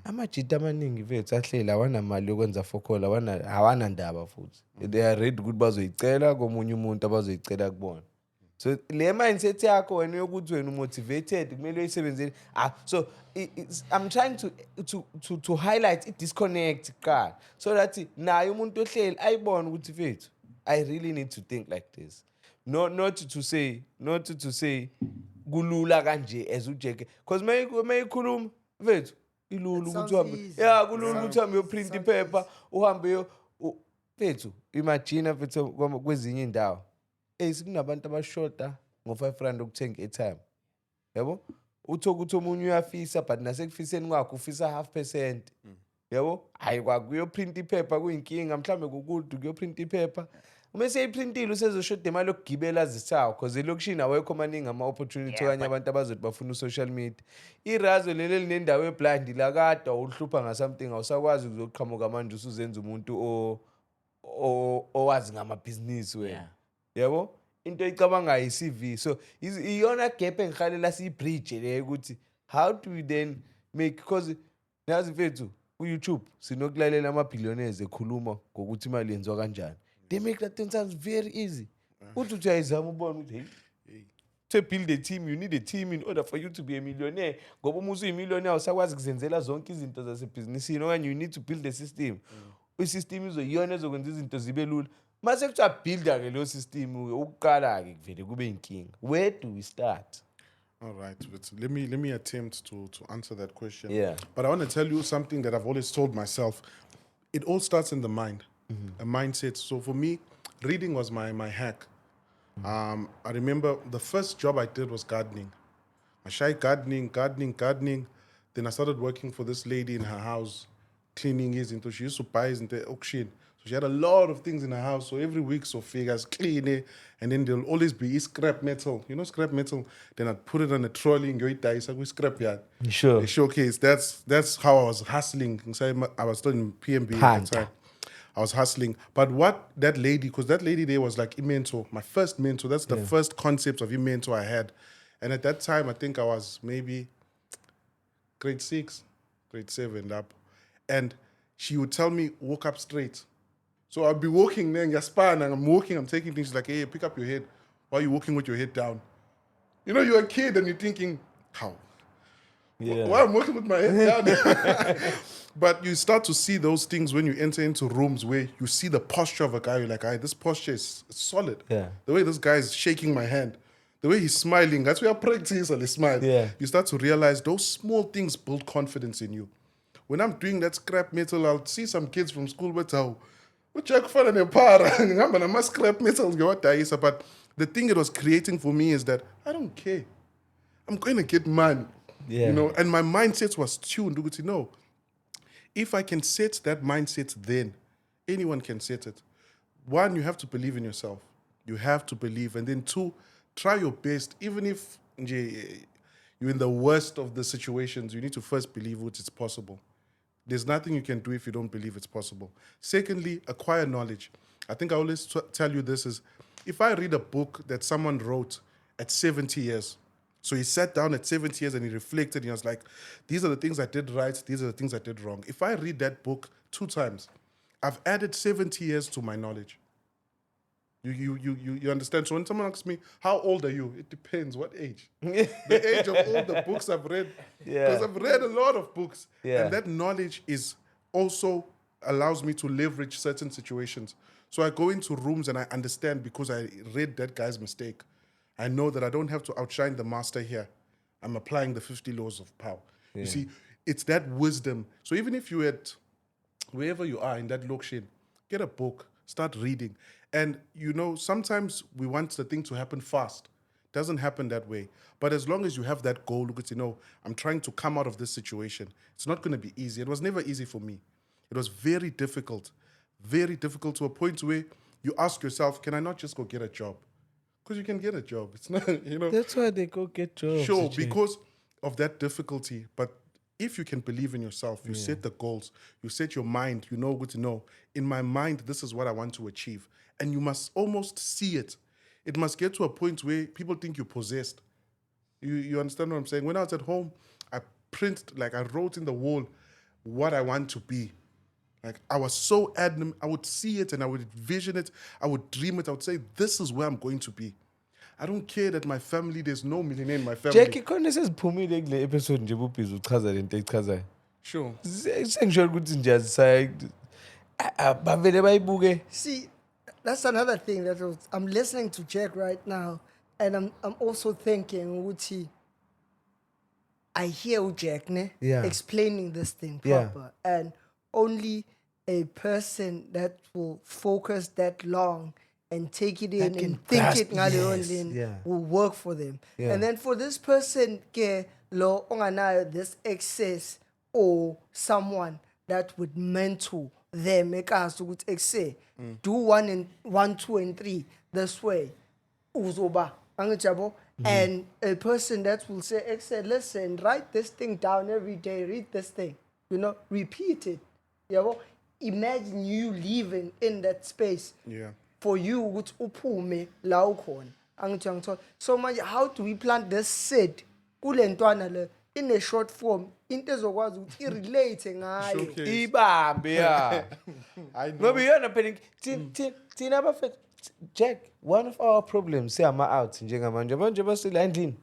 amajita amaningi vethu ahleli awanamali yokwenza fokola, hawana ndaba futhi. They are ready ukuthi bazoyicela komunye umuntu abazoyicela kubona. So le mindset yakho wena yokuthi wena motivated kumele uyisebenzele. So I'm trying to highlight a disconnect card so that naye umuntu ohleli ayibone ukuthi vethu I really need to think like this. Not to say kulula kanje as uJack, because mayikhuluma vethu ilula ukuthi uhambe kulula ukuthi uhambe uprint ipaper uhambe vethu imagine vethu kwezinye indawo sikunabantu abashoda ngo-5 ukuthenga airtime, yabo. Uthola ukuthi omunye uyafisa but nasekufiseni kwakho ufisa 0.5%, yabo. Hayi kwakuyoprint ipaper kuyinkinga, mhlambe kukude kuyoprint ipaper. Uma seyiprintile usezoshoda imali yokugibela zithawu, because elokishini awekho maningi ama-opportunity okanye abantu abazothi bafuna u-social media. Irazo leli linendawo eblind la kade awuhlupha nga-something, awusakwazi ukuzoqhamuka manje usuzenza umuntu owazi ngamabhizinisi wena, yabo. Into icabangayo i-CV. So iyona gap engihalela siyibridge le ukuthi how do we then make, because Nazi mfethu ku-YouTube sinokulalela ama-billionaires ekhuluma ngokuthi imali yenziwa kanjani. They make that thing sounds very easy. Uthi uyayizama ubona ukuthi hey, to build a team, you need a team in order for you to be a millionaire. Ngoba uma usuyimillionaire usakwazi kuzenzela zonke izinto zasebhizinisini okanye you need to build a system. I-system izoyiyona ezokwenza izinto zibe lula. Mase kuthiwa builda-ke leyo system ukuqala-ke kuvele kube inkinga. Where do we start? All right, but let me attempt to answer that question. Yeah. But I want to tell you something that I've always told myself. It all starts in the mind, a mindset. So for me, reading was my hack. I remember the first job I did was gardening. I tried gardening. Then I started working for this lady in her house, cleaning his into. She used to buy his into auction. So she had a lot of things in her house. So every week, so figures clean it, and then there'll always be scrap metal. You know scrap metal. Then I'd put it on a trolley and go it dice. We scrap yard. Sure. A showcase. That's how I was hustling. I was still in PMB at the time. I was hustling. But what that lady, because that lady there was like a mentor, my first mentor. That's the first concept of a mentor I had. And at that time, I think I was maybe grade 6, grade 7 up. And she would tell me, walk up straight. So I'd be walking there in Gaspar, and I'm walking, I'm taking things. She's like, hey, pick up your head. Why are you walking with your head down? You know, you're a kid and you're thinking, how? Yeah. Why I'm walking with my head down? But you start to see those things when you enter into rooms where you see the posture of a guy. You're like, this posture is solid. Yeah. The way this guy is shaking my hand, the way he's smiling, that's where I practice and smile. Yeah. You start to realize those small things build confidence in you. When I'm doing that scrap metal, I'll see some kids from school with how, but the thing it was creating for me is that I don't care. I'm going to get money. Yeah. You know, and my mindset was tuned. You know, if I can set that mindset, then anyone can set it. One, you have to believe in yourself. You have to believe. And then two, try your best. Even if you're in the worst of the situations, you need to first believe it's possible. There's nothing you can do if you don't believe it's possible. Secondly, acquire knowledge. I think I always tell you this is, if I read a book that someone wrote at 70 years, so he sat down at 70 years and he reflected and he was like, these are the things I did right, these are the things I did wrong. If I read that book 2 times, I've added 70 years to my knowledge. You understand? So when someone asks me, how old are you? It depends. What age? The age of all the books I've read. Because I've read a lot of books. Yeah. And that knowledge is also allows me to leverage certain situations. So I go into rooms and I understand because I read that guy's mistake. I know that I don't have to outshine the master here. I'm applying the 50 laws of power. You see, it's that wisdom. So even if you're at wherever you are in that location, get a book, start reading. And, you know, sometimes we want the thing to happen fast. It doesn't happen that way. But as long as you have that goal, look at, you know, I'm trying to come out of this situation. It's not going to be easy. It was never easy for me. It was very difficult to a point where you ask yourself, can I not just go get a job? Because you can get a job. It's not, you know. That's why they go get jobs. Sure, because of that difficulty. But if you can believe in yourself, you set the goals, you set your mind, you know good to know. In my mind, this is what I want to achieve. And you must almost see it. It must get to a point where people think you're possessed. You understand what I'm saying? When I was at home, I wrote in the wall what I want to be. Like, I was so adamant. I would see it and I would vision it. I would dream it. I would say, this is where I'm going to be. I don't care that my family, there's no millionaire in my family. Jackie, khona sesiphumile kule episode nje bubhizi uchaza lento echazayo. Sure. Sengisho ukuthi nje asisay bavele bayibuke. See, that's another thing I'm listening to Jack right now, and I'm also thinking, Uti, I hear Jack explaining this thing proper, and only a person that will focus that long and take it in and think it will work for them. Yeah. And then for this person, this excess or someone that would mentor them, make us do 1, 2, and 3 this way. Uzoba, and a person that will say, listen, write this thing down every day, read this thing, repeat it. Imagine you living in that space. Yeah. For you, ukuthi uphume la ukhona. So manje, how do we plant this seed? Kule ntwana le in a short form into ezokwazi ukuthi irelate ngayo. Showcase. Ibambe ya. I know. Ngoba iyona phela thina abafethu Jack, one of our problems siyama out njengamanje manje basila endlini.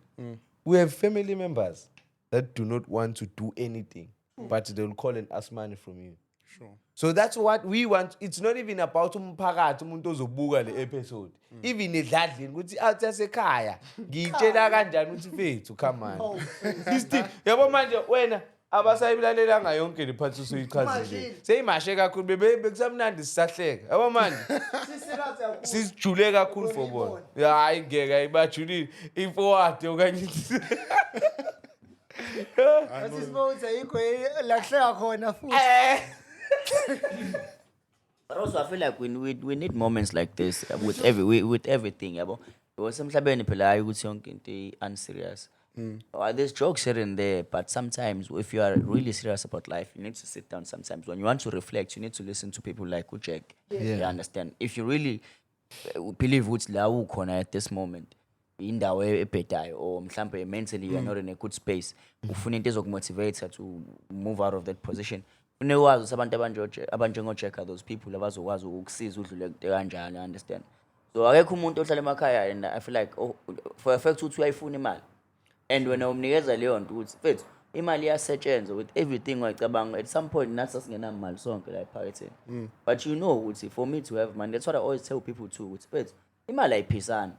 We have family members that do not want to do anything, but they will call and ask money from you. Sure. So that's what we want. It's not even about umphakathi umuntu ozobuka le episode. Even edladlini ukuthi athi yasekhaya ngitshela kanjani ukuthi fethu come on. Yabo manje wena abasayilalelanga yonke le phathi usuyichazile. Seyimashe kakhulu bekusamnandi sisahleka. Yabo manje sisijule kakhulu for bona. Hayi ngeke ayibajulile i-forward okanye Asisibuza yikho lahleka khona futhi. But also, I feel like we need moments like this with everything, yabo. Because emhlabeni phela hayi ukuthi yonke into unserious. There's jokes here and there, but sometimes if you are really serious about life, you need to sit down sometimes. When you want to reflect, you need to listen to people like Jack. You understand? If you really believe what's la ukhona at this moment, indawo ebhedayo or mhlambe mentally you are not in a good space, ufuna into ezokumotivate to move out of that position. Unewazi ukuthi abantu abanjengoJack are those people abazokwazi ukusiza udlule into kanjani, understand? So akekho umuntu ohlala emakhaya, and I feel like for a fact ukuthi uyayifuna imali. And when umnikeza leyo nto ukuthi mfethu imali iyasetshenzwa with everything oyicabanga, at some point nathi sasingenamali sonke la ephaketheni. But you know ukuthi for me to have money, that's what I always tell people too, ukuthi mfethu imali ayiphisani,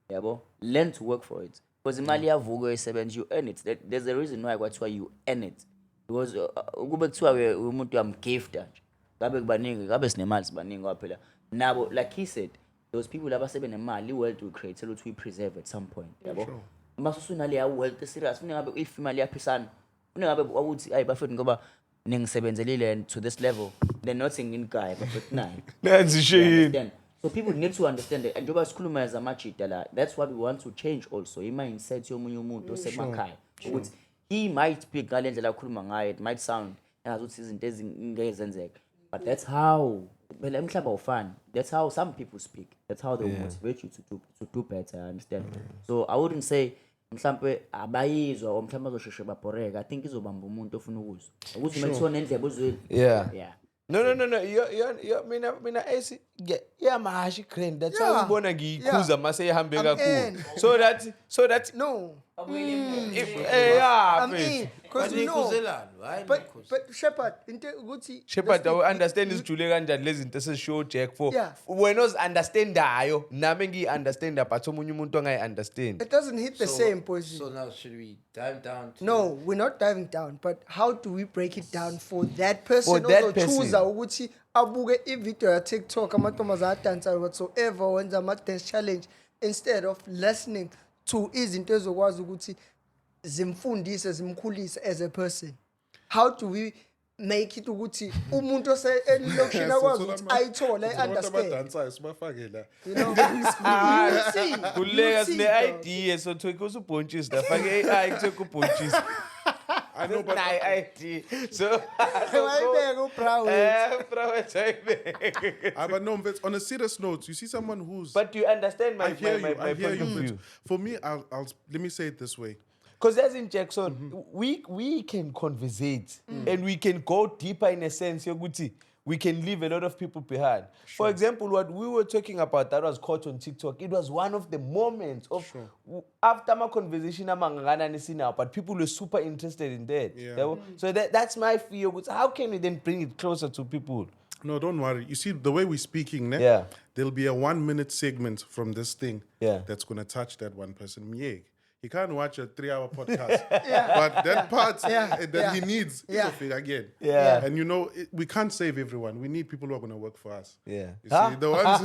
yabo, learn to work for it, because imali iyavuka uyisebenza, you earn it. There's a reason why you earn it, because kube kuthiwa umuntu uyamgifta nje ngabe kubaningi, ngabe sinemali sibaningi waphela nabo, like he said, those people abasebenemali i-world will create ukuthi we preserve at some point, yabo. Masusuna wealth serious funa ngabe if imali yaphisana funa ngabe ukuthi ayi bafethu ngoba ningisebenzelile to this level, they're not singing guy but nine. Nansi shit. So people need to understand that, and njoba sikhuluma as amajita la, that's what we want to change also, i-mindset yomunye umuntu osemakhaya ukuthi he might speak ngale ndlela akhuluma ngayo, it might sound engazuthi izinto ezingeke zenzeke, but that's how phela emhlaba ufani, that's how some people speak, that's how they motivate you to do better, understand? So I wouldn't say mhlambe abayizwa o mhlambe azosheshe babhoreka. I think izobamba umuntu ofuna ukuzwa ukuthi mekuthiwa nendlebe uzwe. Yeah. No. Yo mina AC mahashi grand. That's how ubona ngiyikhuza mase ihambe kakhulu. So that No. yeah, Because but Shepherd into ukuthi Shepherd I understand isijule kanjani lezi zinto eseshow Jack for wena oziunderstandayo nami ngiyiunderstanda but omunye umuntu ongayi-understand. it doesn't hit the same position. So now should we dive down to... No, we're not diving down, but how do we break it down for that person? For that also person. choose ukuthi abuke i-video ya TikTok amantombazana adansa whatsoever wenza ama-dance challenge instead of listening to izinto ezokwazi ukuthi zimfundise zimkhulise as a person. How do we make it ukuthi umuntu elokishini akwazi ukuthi ayithole understand? You know, you see. Kuleka sine-idea so thweke usubhontshisi nafake AI kuthweke ubhontshisi. I know, but ID. So but no, but on a serious note, you see someone who's. But do you understand my I hear you. point of But view? for me, I'll let me say it this way. Because as in Jackson, we can conversate and we can go deeper in a sense. Yoguti, we can leave a lot of people behind. For example, what we were talking about that was caught on TikTok, it was one of the moments of after my conversation now, but people were super interested in that. Yeah. So that's my fear. How can we then bring it closer to people? No, don't worry. You see, the way we're speaking, ne? Yeah. There'll be a 1 minute segment from this thing that's going to touch that one person. Mieg. He can't watch a 3-hour podcast. But that part that he needs, he'll fit again. Yeah. And you know, we can't save everyone. We need people who are going to work for us. Yeah. You see, the ones...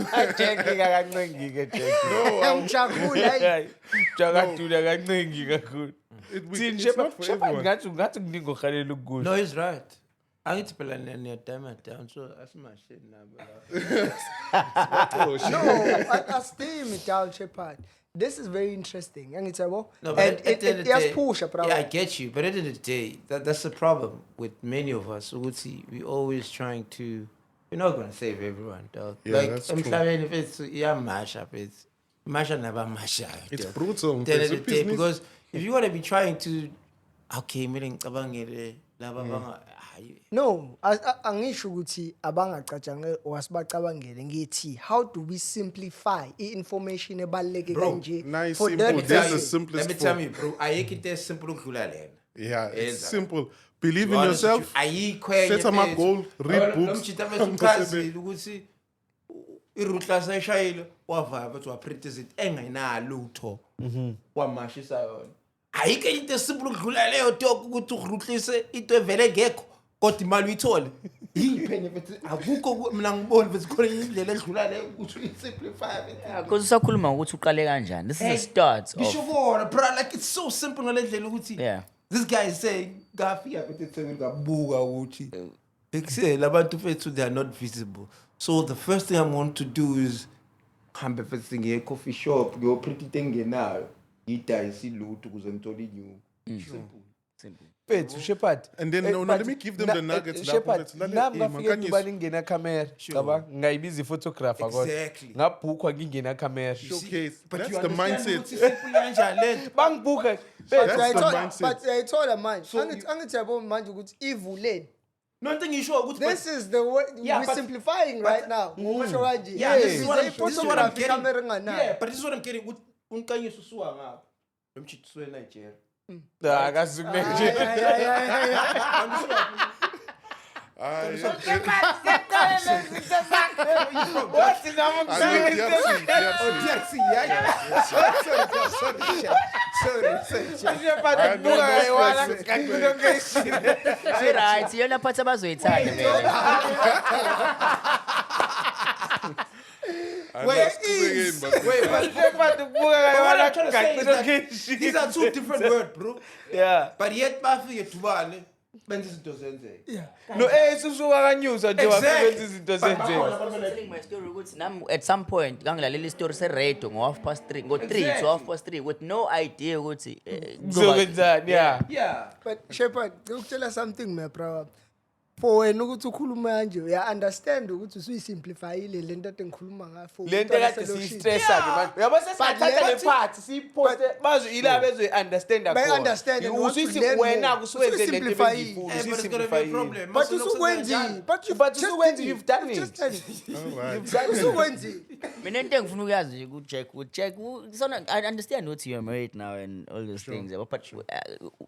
It's not for everyone. No, he's right. I need to plan and damn it down, so that's my shit now. No, I stay me down, Shepherd. This is very interesting. And it's about No, and but at the end of the day, push up. I get you, but at the end of the day, that's the problem with many of us. So we always trying to. We're not gonna save everyone, dog. Yeah, like that's I'm true. sorry if it's mash up. It's mash up never mash up. It's dog. brutal. At the end of the day, because if you want to be trying to Okay, mina ngicabangele laba banga hayi. No, angisho ukuthi abangacatshange wasibacabangele ngithi how do we simplify information ebaluleke Bro, kanje nice, for simple. them There's to the say. simplest Let me tell form. you, bro. Ayikho into esimple ukudlula lena. Yeah, it's Yes, simple. Believe To in be honest with yourself. you, ayikho enye Set ama mfethu. goal, read books. Lomjita mfethu umchazile ukuthi irutlas ayishayile wavaya mfethu waprint izinto engenalo utho. Wamashisa yona. Ayikho into esimple ukudlula leyo talk ukuthi urutlise into evele ngekho kodwa imali uyithole. Yiphenye mfethu akukho mina ngiboni mfethu khona indlela edlula leyo ukuthi uyisimplify mfethu. Because usakhuluma ukuthi uqale kanjani. This is a start Ngisho of kona bro, like it's so simple ngalendlela ukuthi Yeah. this guy is saying ngafika mfethu ethengeni ngabuka ukuthi ekuse labantu mfethu they are not visible. So the first thing I'm going to do is hambe mfethu ngiye coffee shop ngiyoprint into engenayo ngidayise ilutho ukuze ngithole inyuku. simple. Pethu Shepard. And then, no, let me give them the nuggets lapho, Shepard, let's- lale- nami eh, ngafike Nkanyiso. edubani ngingena camera. Cabanga ngayibiza iphotographer kodwa. Exactly. Ngabhukwa ngingena camera. Showcase. But That's you the understand mindset. ukuthi simple kanjani lento. Bangibhuka. That's Pethu the mindset. But uyayithola manje So angithi yabo manje ukuthi ivuleni. Nonto ngisho ukuthi This is the way Yeah, we're but- simplifying right now. Ngokusho kanje. yeah, this is what I'm Photography getting. camera nganayo. Yeah, but this is what I'm getting. Unkanyiso usuka ngapha. Lomchithu suwe Nigeria. akazukunje. Wathi nami DRC. Sorry. Shepard ubuka ngayiwala ngakudonke ishile. Right, yona part abazoyithanda vele. Wait, Shepard ubuka But what ngayiwala I'm trying to say is ngakudonke that ishile. these are two different words, bro. Yeah. But yet bafike edubane benza izinto zenzeke. No, susuka kanyusa nje wasebenza izinto zenzeka. Telling my story ukuthi nami at some point ngangilalela story se-radio ngo-3:30 ngo-3 to 3:30 with no idea ukuthi Kuzokwenzani, yeah. Yeah. But Shepard, ngikutshela something my brother. For wena ukuthi ukhuluma kanje uya understand ukuthi usuyisimplifyile lento ade ngikhuluma ngayo. for Le nto umntwana kade oselokishini. siyistressa ke manje. Uyabo sesathatha le part siyiposte bazo ila bezo understand Bay understand and want to Usuthi learn wena more. kusuwenze le nto Usuyisimplify. ebengifuna. Hey, but it's gonna be a problem. But Mase usukwenzi, but But just usukwenzi, did it. you've done Just it. done it. Alright. Usukwenzi. mina into engifuna ukuyazi nje ku-Jack I understand ukuthi you're married now and all those things but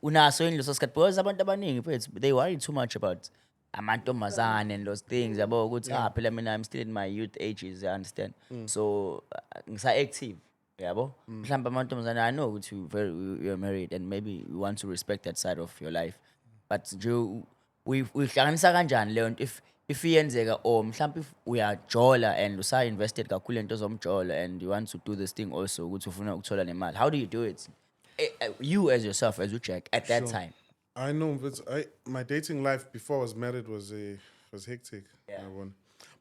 unaso yini leso sikhathi because abantu abaningi mfethu they worry too much about amantombazane and those things yabo ukuthi phela mina I'm still in my youth ages I understand so ngisa-active yabo mhlawumbe amantombazane I know ukuthi you're married and maybe you want to respect that side of your life but nje uyihlanganisa kanjani leyo nto if iyenzeka or mhlawumbe if uyajola and usa-invested kakhulu into zomjolo and you want to do this thing also ukuthi ufuna ukuthola nemali how do you do it you as yourself as uJack at that time I know, but my dating life before I was married was hectic. Yeah.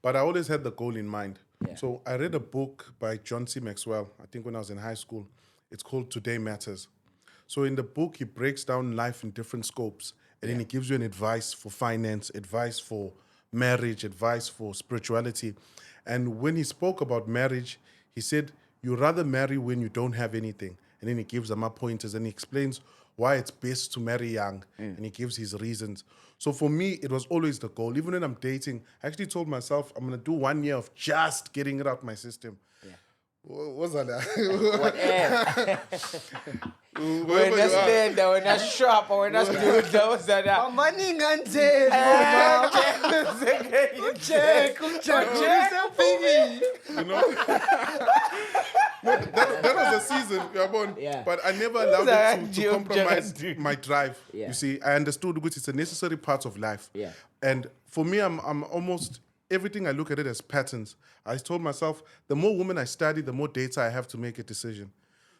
But I always had the goal in mind. Yeah. So I read a book by John C. Maxwell, I think when I was in high school. It's called Today Matters. So in the book, he breaks down life in different scopes. And then he gives you an advice for finance, advice for marriage, advice for spirituality. And when he spoke about marriage, he said, you rather marry when you don't have anything. And then he gives them up pointers and he explains why it's best to marry young. And he gives his reasons. So for me, it was always the goal. Even when I'm dating, I actually told myself, I'm going to do 1 year of just getting it out my system. What's that? whatever Wena slender, wena sharp, wena student, what's that? Amaningi anzeli. Ujack, usebhekile. You know? that was a season, Yabon. Yeah. But I never allowed it to Jack compromise Kalala. my drive. Yeah. You see, I understood which it's a necessary part of life. Yeah. And for me, I'm almost everything I look at it as patterns. I told myself, the more women I study, the more data I have to make a decision.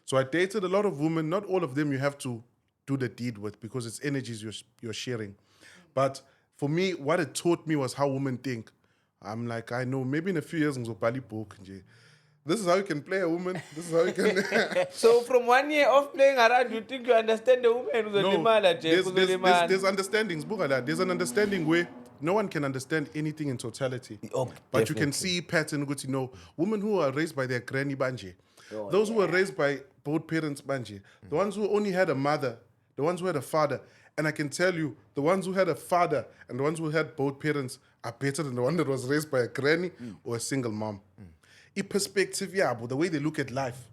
So I dated a lot of women. Not all of them you have to do the deed with because it's energies you're sharing. But for me, what it taught me was how women think. I'm like, I know, maybe in a few years, ngizobhala book nje. This is how you can play a woman. This is how you can. So from 1 year of playing around, you think you understand the woman uzolimala nje, uzolimala. there's understandings. Bugala, there's an understanding where no one can understand anything in totality. But you can see pattern, you know, women who are raised by their granny banje. Those who were raised by both parents banje. The ones who only had a mother the ones who had a father. And I can tell you, the ones who had a father and the ones who had both parents are better than the one that was raised by a granny or a single mom. In perspective, yeah, but the way they look at life.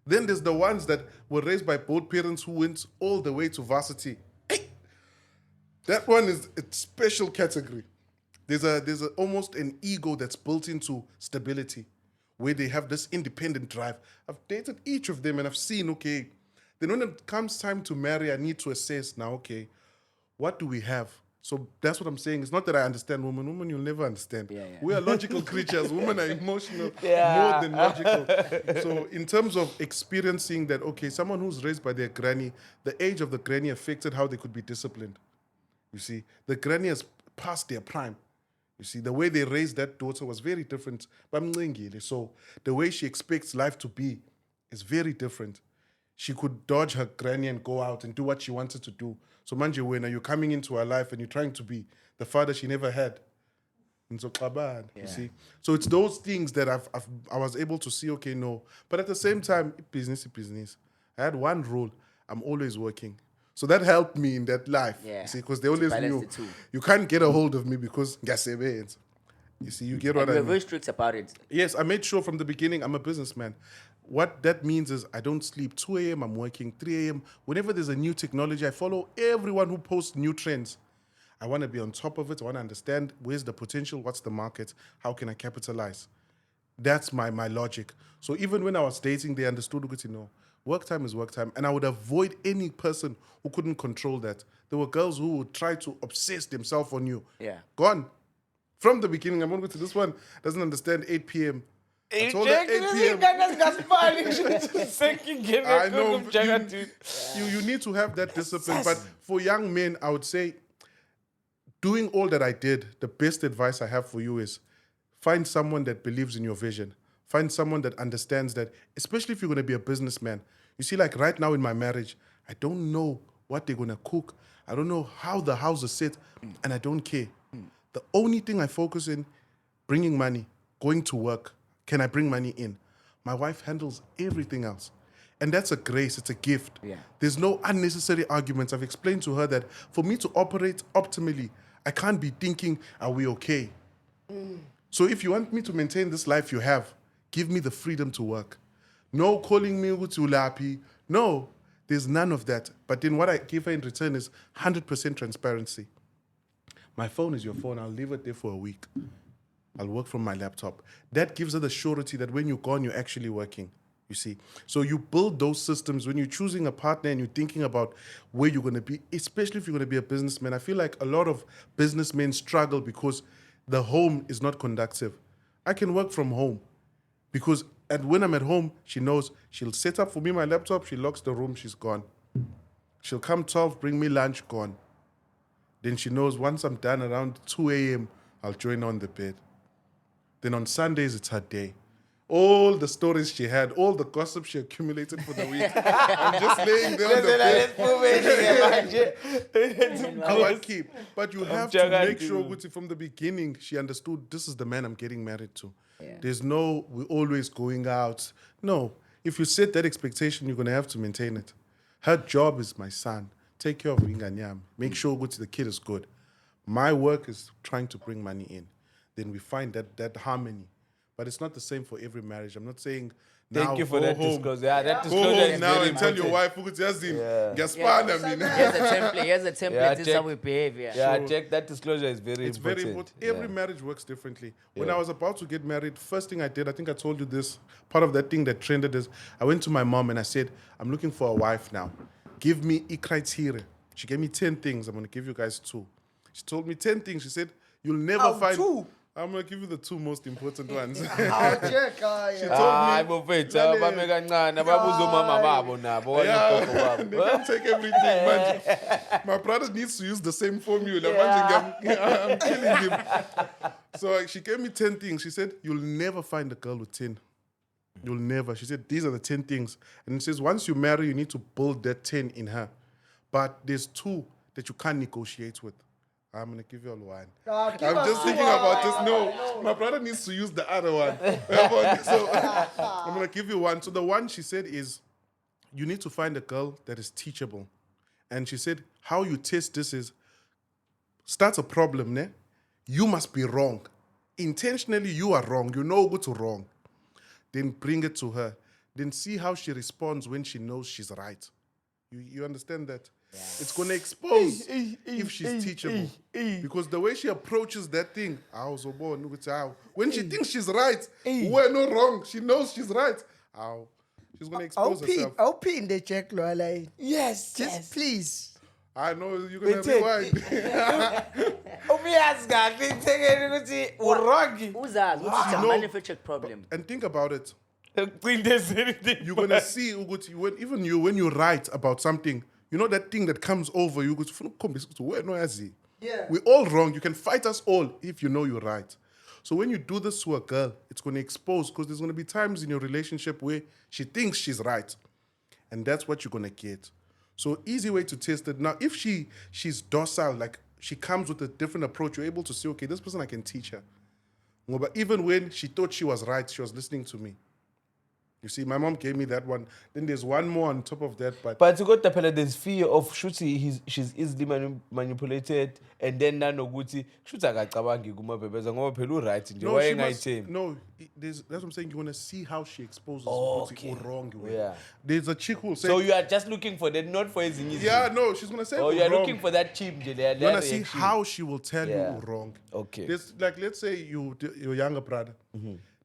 Then there's the ones that were raised by both parents who went all the way to varsity. Hey! That one is a special category. There's a almost an ego that's built into stability, where they have this independent drive. I've dated each of them and I've seen, okay, then when it comes time to marry, I need to assess now, okay, what do we have? So that's what I'm saying. It's not that I understand women. Women, you'll never understand. We are logical creatures. Women are emotional more than logical. So in terms of experiencing that, okay, someone who's raised by their granny, the age of the granny affected how they could be disciplined. You see, the granny has passed their prime. You see, the way they raised that daughter was very different. So the way she expects life to be is very different. She could dodge her granny and go out and do what she wanted to do. So manje, when you're coming into her life and you're trying to be the father she never had. And so, you see. So it's those things that I was able to see, okay, no. But at the same time, business is business. I had one rule. I'm always working. So that helped me in that life. You see, because they always knew you can't get a hold of me because you see, you get what I mean. You're very strict about it. Yes, I made sure from the beginning I'm a businessman. What that means is I don't sleep. 2 a.m. I'm working, 3 a.m. Whenever there's a new technology, I follow everyone who posts new trends. I want to be on top of it. I want to understand where's the potential, what's the market, how can I capitalize. That's my logic. So even when I was dating, they understood, work time is work time. And I would avoid any person who couldn't control that. There were girls who would try to obsess themselves on you. Gone. From the beginning, I'm going to go to this one, doesn't understand 8 p.m. I told her 8 p.m. I know, you need to have that discipline. But for young men, I would say, doing all that I did, the best advice I have for you is find someone that believes in your vision. Find someone that understands that, especially if you're going to be a businessman. You see, like right now in my marriage, I don't know what they're going to cook. I don't know how the house is set, and I don't care. The only thing I focus in, bringing money, going to work. Can I bring money in? My wife handles everything else. And that's a grace, it's a gift. There's no unnecessary arguments. I've explained to her that for me to operate optimally, I can't be thinking, are we okay? So if you want me to maintain this life you have, give me the freedom to work. No calling me Utulapi. No, there's none of that. But then what I give her in return is 100% transparency. My phone is your phone. I'll leave it there for a week. I'll work from my laptop. That gives her the surety that when you're gone, you're actually working, you see. So you build those systems when you're choosing a partner and you're thinking about where you're going to be, especially if you're going to be a businessman. I feel like a lot of businessmen struggle because the home is not conducive. I can work from home because when I'm at home, she knows she'll set up for me my laptop, she locks the room, she's gone. She'll come 12, bring me lunch, gone. Then she knows once I'm done around 2 a.m., I'll join on the bed. Then on Sundays, it's her day. All the stories she had, all the gossip she accumulated for the week. I'm just laying there on the bed. I keep. But you have to make sure, Guti, from the beginning, she understood this is the man I'm getting married to. There's no, we're always going out. No. If you set that expectation, you're going to have to maintain it. Her job is my son. Take care of Inganyam. Make sure, Guti, the kid is good. My work is trying to bring money in. Then we find that harmony. But it's not the same for every marriage. I'm not saying now thank you for that disclosure. Yeah, that go disclosure home is now very and tell your important. wife, here's Here's a template. This is how we behave. Yeah, Jack, that disclosure is very it's important. very important. Every marriage works differently. When I was about to get married, first thing I did, I think I told you this, part of that thing that trended is, I went to my mom and I said, I'm looking for a wife now. Give me a criteria. She gave me 10 things. I'm going to give you guys 2. She told me 10 things. She said, you'll never find... 2? I'm going to give you the 2 most important ones. I'll check. She told me... They can't take everything, man. My brother needs to use the same formula. I'm killing him. So she gave me 10 things. She said, you'll never find a girl with 10. You'll never. She said, these are the 10 things. And it says, once you marry, you need to build that 10 in her. But there's 2 that you can't negotiate with. I'm going to give you all 1. I'm just thinking about this. No, my brother needs to use the other one. So I'm going to give you 1. So the one she said is, you need to find a girl that is teachable And she said, how you test this is, starts a problem, ne? You must be wrong. Intentionally, you are wrong. You know what's wrong. Then bring it to her. Then see how she responds when she knows she's right. You understand that? Yeah. It's going to expose if she's teachable. Because the way she approaches that thing, when she thinks she's right, we're not wrong. She knows she's right. She's going to expose herself. I'll pin the Jack Kalala. Yes, Just please. I know you're going to rewind. It's a manufactured problem. And think about it. You're You're going to see, when you write about something, you know that thing that comes over you, Yeah. we're all wrong. You can fight us all if you know you're right. So when you do this to a girl, it's going to expose, because there's going to be times in your relationship where she thinks she's right. And that's what you're going to get. So easy way to test it. Now, if she's docile, like she comes with a different approach, you're able to say, okay, this person I can teach her. But even when she thought she was right, she was listening to me. You see, my mom gave me that one. Then there's one more on top of that. But to go to there's fear of Shuti, she's easily manipulated, and then nanoguti Shuti akacabangi kumabebeza ngoba phela right nje wayengayithembi. No, that's what I'm saying. You want to see how she exposes Okay. wrong. Yeah. There's a chick who will say. So you are just looking for that, not for his. Yeah, no, she's gonna say. Oh, you're wrong. looking for that cheap. You wanna see how she will tell Yeah. you wrong. Okay. There's, like, let's say your younger brother.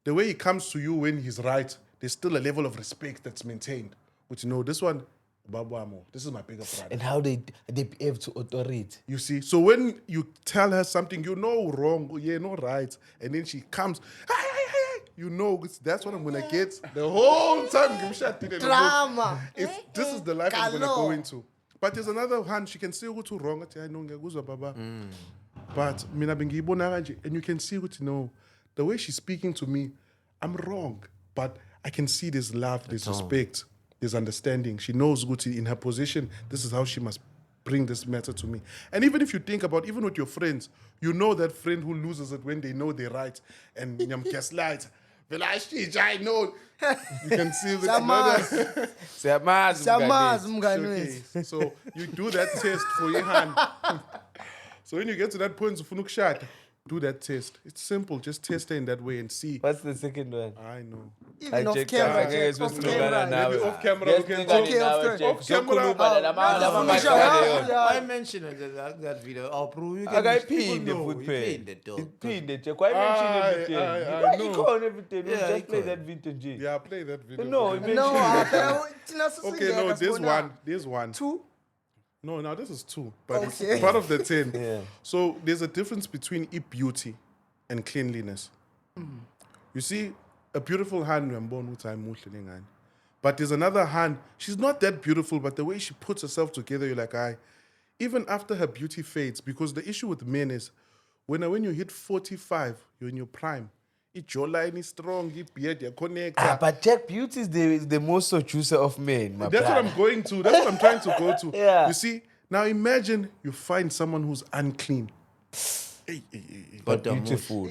The way he comes to you when he's right, there's still a level of respect that's maintained. Which, you know, this one, Babuamo, this is my bigger brother. And how they behave to authority. You see, so when you tell her something, you know wrong, yeah, no right, and then she comes, hey, you know, that's what I'm gonna get the whole time. Drama. This is the life I'm gonna go into. But there's another hand, she can say go to wrong. I know Baba. But and you can see what, you know, the way she's speaking to me, I'm wrong, but I can see there's love, there's respect, there's understanding. She knows Guti in her position. This is how she must bring this matter to me. And even if you think about, even with your friends, you know that friend who loses it when they know they're right and gaslight. I know. You can see the Samaz, So you do that test for your hand. So when you get to that point, do that test. It's simple. Just test her in that way and see. What's the second one? I know. even off camera, Jack, off camera. Maybe off camera we can talk. Okay, off camera. I mentioned that video. I'll prove you can. Akayiphinde futhi phela. Iphinde Jack. Why mention everything? Why you call everything? Just play that video nje. Yeah, play that video. No, No, okay, no, there's one. Two? No, now this is two, but Okay. it's part of the 10. Yeah. So there's a difference between beauty and cleanliness. You see, a beautiful hand, but there's another hand, she's not that beautiful, but the way she puts herself together, you're like, even after her beauty fades, because the issue with men is, when you hit 45, you're in your prime. Your jawline is strong, your beard, your connector. But Jack, beauty is the most seducer of men. That's what I'm going to. That's what I'm trying to go to. Yeah. You see, now imagine you find someone who's unclean. But beautiful.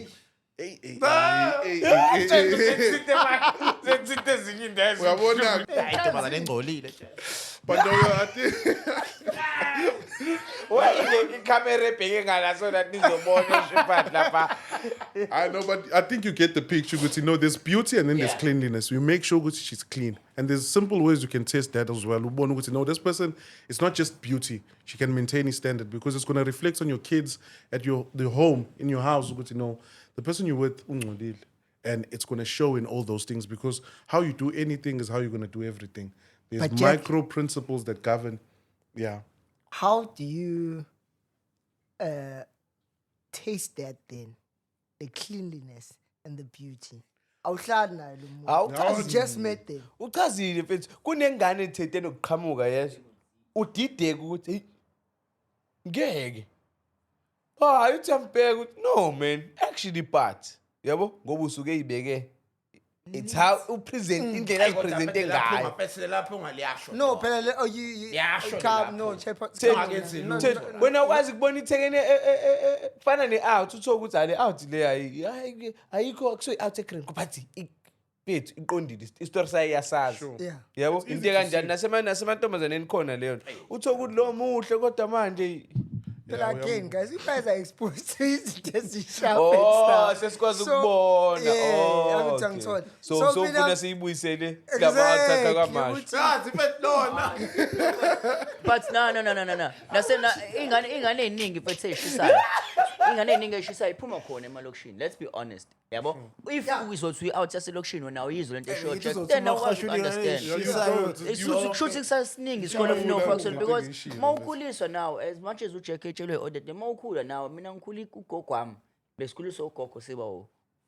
But no, I think I know, but I think you get the picture. But you know, there's beauty and then there's cleanliness. We make sure she's clean, and there's simple ways you can test that as well. You know, this person, it's not just beauty; she can maintain a standard because it's going to reflect on your kids at the home in your house. But you know, the person you're with, and it's going to show in all those things because how you do anything is how you're going to do everything. There's But Jack, micro principles that govern. Yeah. how do you taste that then? The cleanliness and the beauty. Awuhlali naye lo muntu. You just met them. Uchazile mfethu kunengane ethethe nokuqhamuka yeso udideke ukuthi hey ngeke uthi ambheke ukuthi no man actually but yabo ngoba usuke eyibeke it's how upresent indlela azipresente ngayo No, phela you Yasho come no check. wena wazi kubona ithekene fana ne-out uthola ukuthi ale out le ayikho kusuke out egreen but bethu iqondile isitori sayo yasazi Yeah. yabo into kanjani nasemantombazaneni khona leyo utho ukuthi lo muhle kodwa manje But again, guys, you guys are exposed to izinto ezisharp and oh stuff. sesikwazi So, ukubona yeah, oh I'm okay. trying to- so So ufuna mina- siyibuyisele laba athatha kwamasha Sazi mfethu lona. But no. Ingane eningi mfethu eshisayo. Ingane eningi eshisayo iphuma khona emalokishini. Let's be honest. Yabo? If uzothi out yaselokishini wena uyizwe lento esho then awukwazi understand. Shooting sasiningi isikole of no function because mawukhuliswa now as much as uJack etshelwe odede mawukhula now mina ngikhuli ugogo wami besikhuliswa ugogo siba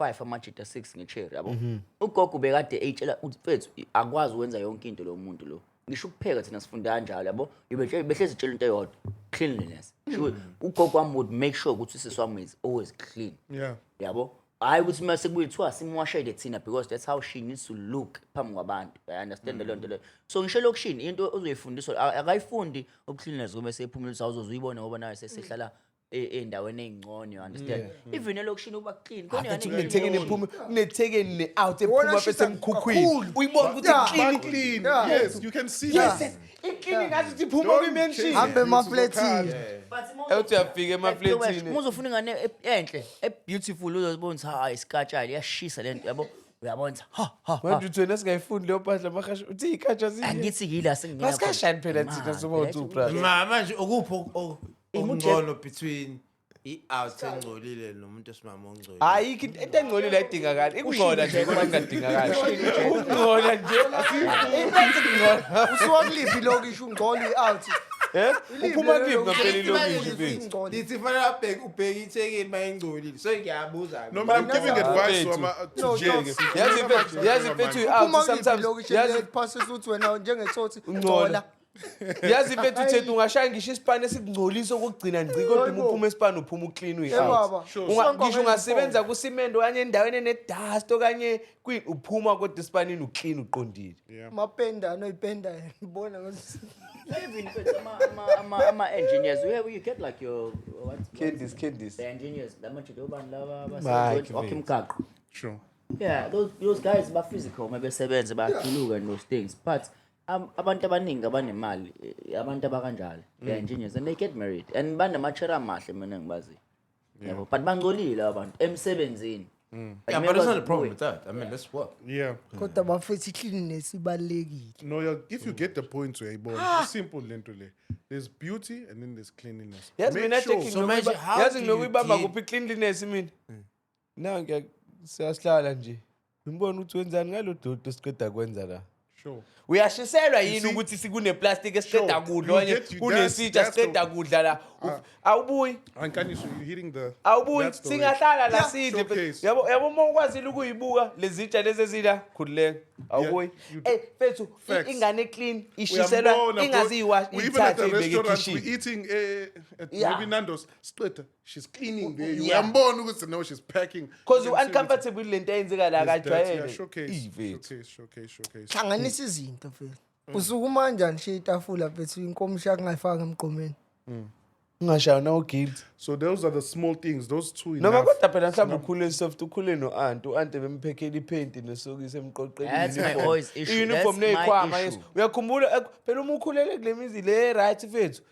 5 amajita 6 ngecherry yabo ugogo bekade etshela mfethu akwazi ukwenza yonke into lo muntu lo ngisho ukupheka thina sifunda kanjalo yabo behlezi etshela into eyodwa cleanliness ugogo wami would make sure ukuthi usisi wami is always clean Yeah. yabo hayi ukuthi mase kuyithiwa simwashele thina because that's how she needs to look phambi kwabantu I understand le nto le so ngisho lokishini into ozoyifundiswa akayifundi ukucleanliness ngoba seyiphumulisa uzozuyibona ngoba nayo sesihlala endaweni engcono you understand even elokishini uba clean khona kunethekeni ephuma kunethekeni ne-out ephuma Wona bese shisa mkhukhwini kakhulu. uyibona ukuthi Yeah. clean But clean. Yeah. Yes, you can see Yeah. that. iclean ngathi ukuthi iphuma Don't kwi-mention chase Hambe beautiful emafletini. cars. Ethi uyafika emafletini. uzofuna ingane enhle beautiful uzobona ukuthi hayi isikatshali yashisa lento yabo uyabona ha manje uthi wena singayifundi leyo mpahla mahasha uthi ikhatsha zinye angithi yila sengingena masikashani phela thina soba u-2 brother Manje ukupho okungcono between i-out engcolile nomuntu esimama ongcolile. ayikho into engcolile ayidingakali ikungcola nje kodwa ingadingakali ukungcola nje Usuwakuliphi lokisho ungcola i-out. uphuma kuphi ngaphela ilokisho bethu bethu. Lithi fanele ubheke ithekeni mayengcolile. So ngiyabuzana. No, but I'm giving advice to, No, James. yazi mfethu i-out sometimes yazi passes uthi wena njengethothi Ungcola. ngcola. yazi mfethu uthethe ungashaya ngisho isipani esikungcolisa okugcina ngci kodwa uma uphuma esipani uphuma uclean baba. uyi-out Sure. ngisho ungasebenza kusimende okanye endaweni enedust okanye uphuma kodwa esipanini uclean uqondile Mapendana oyipenda ngibona ngathi even ama-engineers you get like your candies the engineers lamajita ubani laba Mike, wakhe imgaqo Sure. yeah those guys ba physical mabesebenza bayajuluka and those things but abantu abaningi abanemali abantu abakanjalo the engineers and they get married and banamachera amahle mina ngibazi yabo but bangcolile abantu emsebenzini Yeah, but it's not a problem with that. I mean, let's work. Yeah. kodwa bafethi cleanliness ibalekile. No, if you get the point where you simple lento le. There's beauty and then there's cleanliness. yazi Make mina sure- checking So manje, how yazi do you nginokuyibamba deal- kuphi cleanliness mina na siyasihlala nje ngibona ukuthi wenzani ngalo dodo siqeda kwenza la Sure. uyashiselwa yini see? ukuthi sikune-plastic esiqeda Sure. kudla You okanye get- you- kunesitsha that's the- siqeda kudla la awubuyi Nkanyiso, you're hitting the. awubuyi that's the way. singahlala la Yeah, sidle showcase. yabo uma ukwazile ukuyibuka lezitsha lezi ezila khululeka awubuyi you- fethu Facts. ingane clean ishiselwa Uyambona, bro. ingaziyiwashi We even at the ithathe ibeke restaurant, we're ekitchen eating at Yeah. maybe Nando's. Straight, she's cleaning there. You Yeah. ambona ukuthi no, she's packing. because You can see u-uncomfortable lento eyenzeka la it's dirty. Yeah, kajwayele showcase. Showcase. Hlanganisa izinto mfethu. Usukuma kanjani she itafula mfethu inkomsha kungayifaka emqomeni. ungashaya nawo guilt So those are the small things. Those two noma enough. kodwa phela mhlawumbe ukhule soft ukhule no-anti u-anti bemphekela iphenti nesokisi emqoqeni That's my always issue. i-uniform That's my neyikhwama issue. yesu uyakhumbula phela uma ukhulele kule mizi le right fethu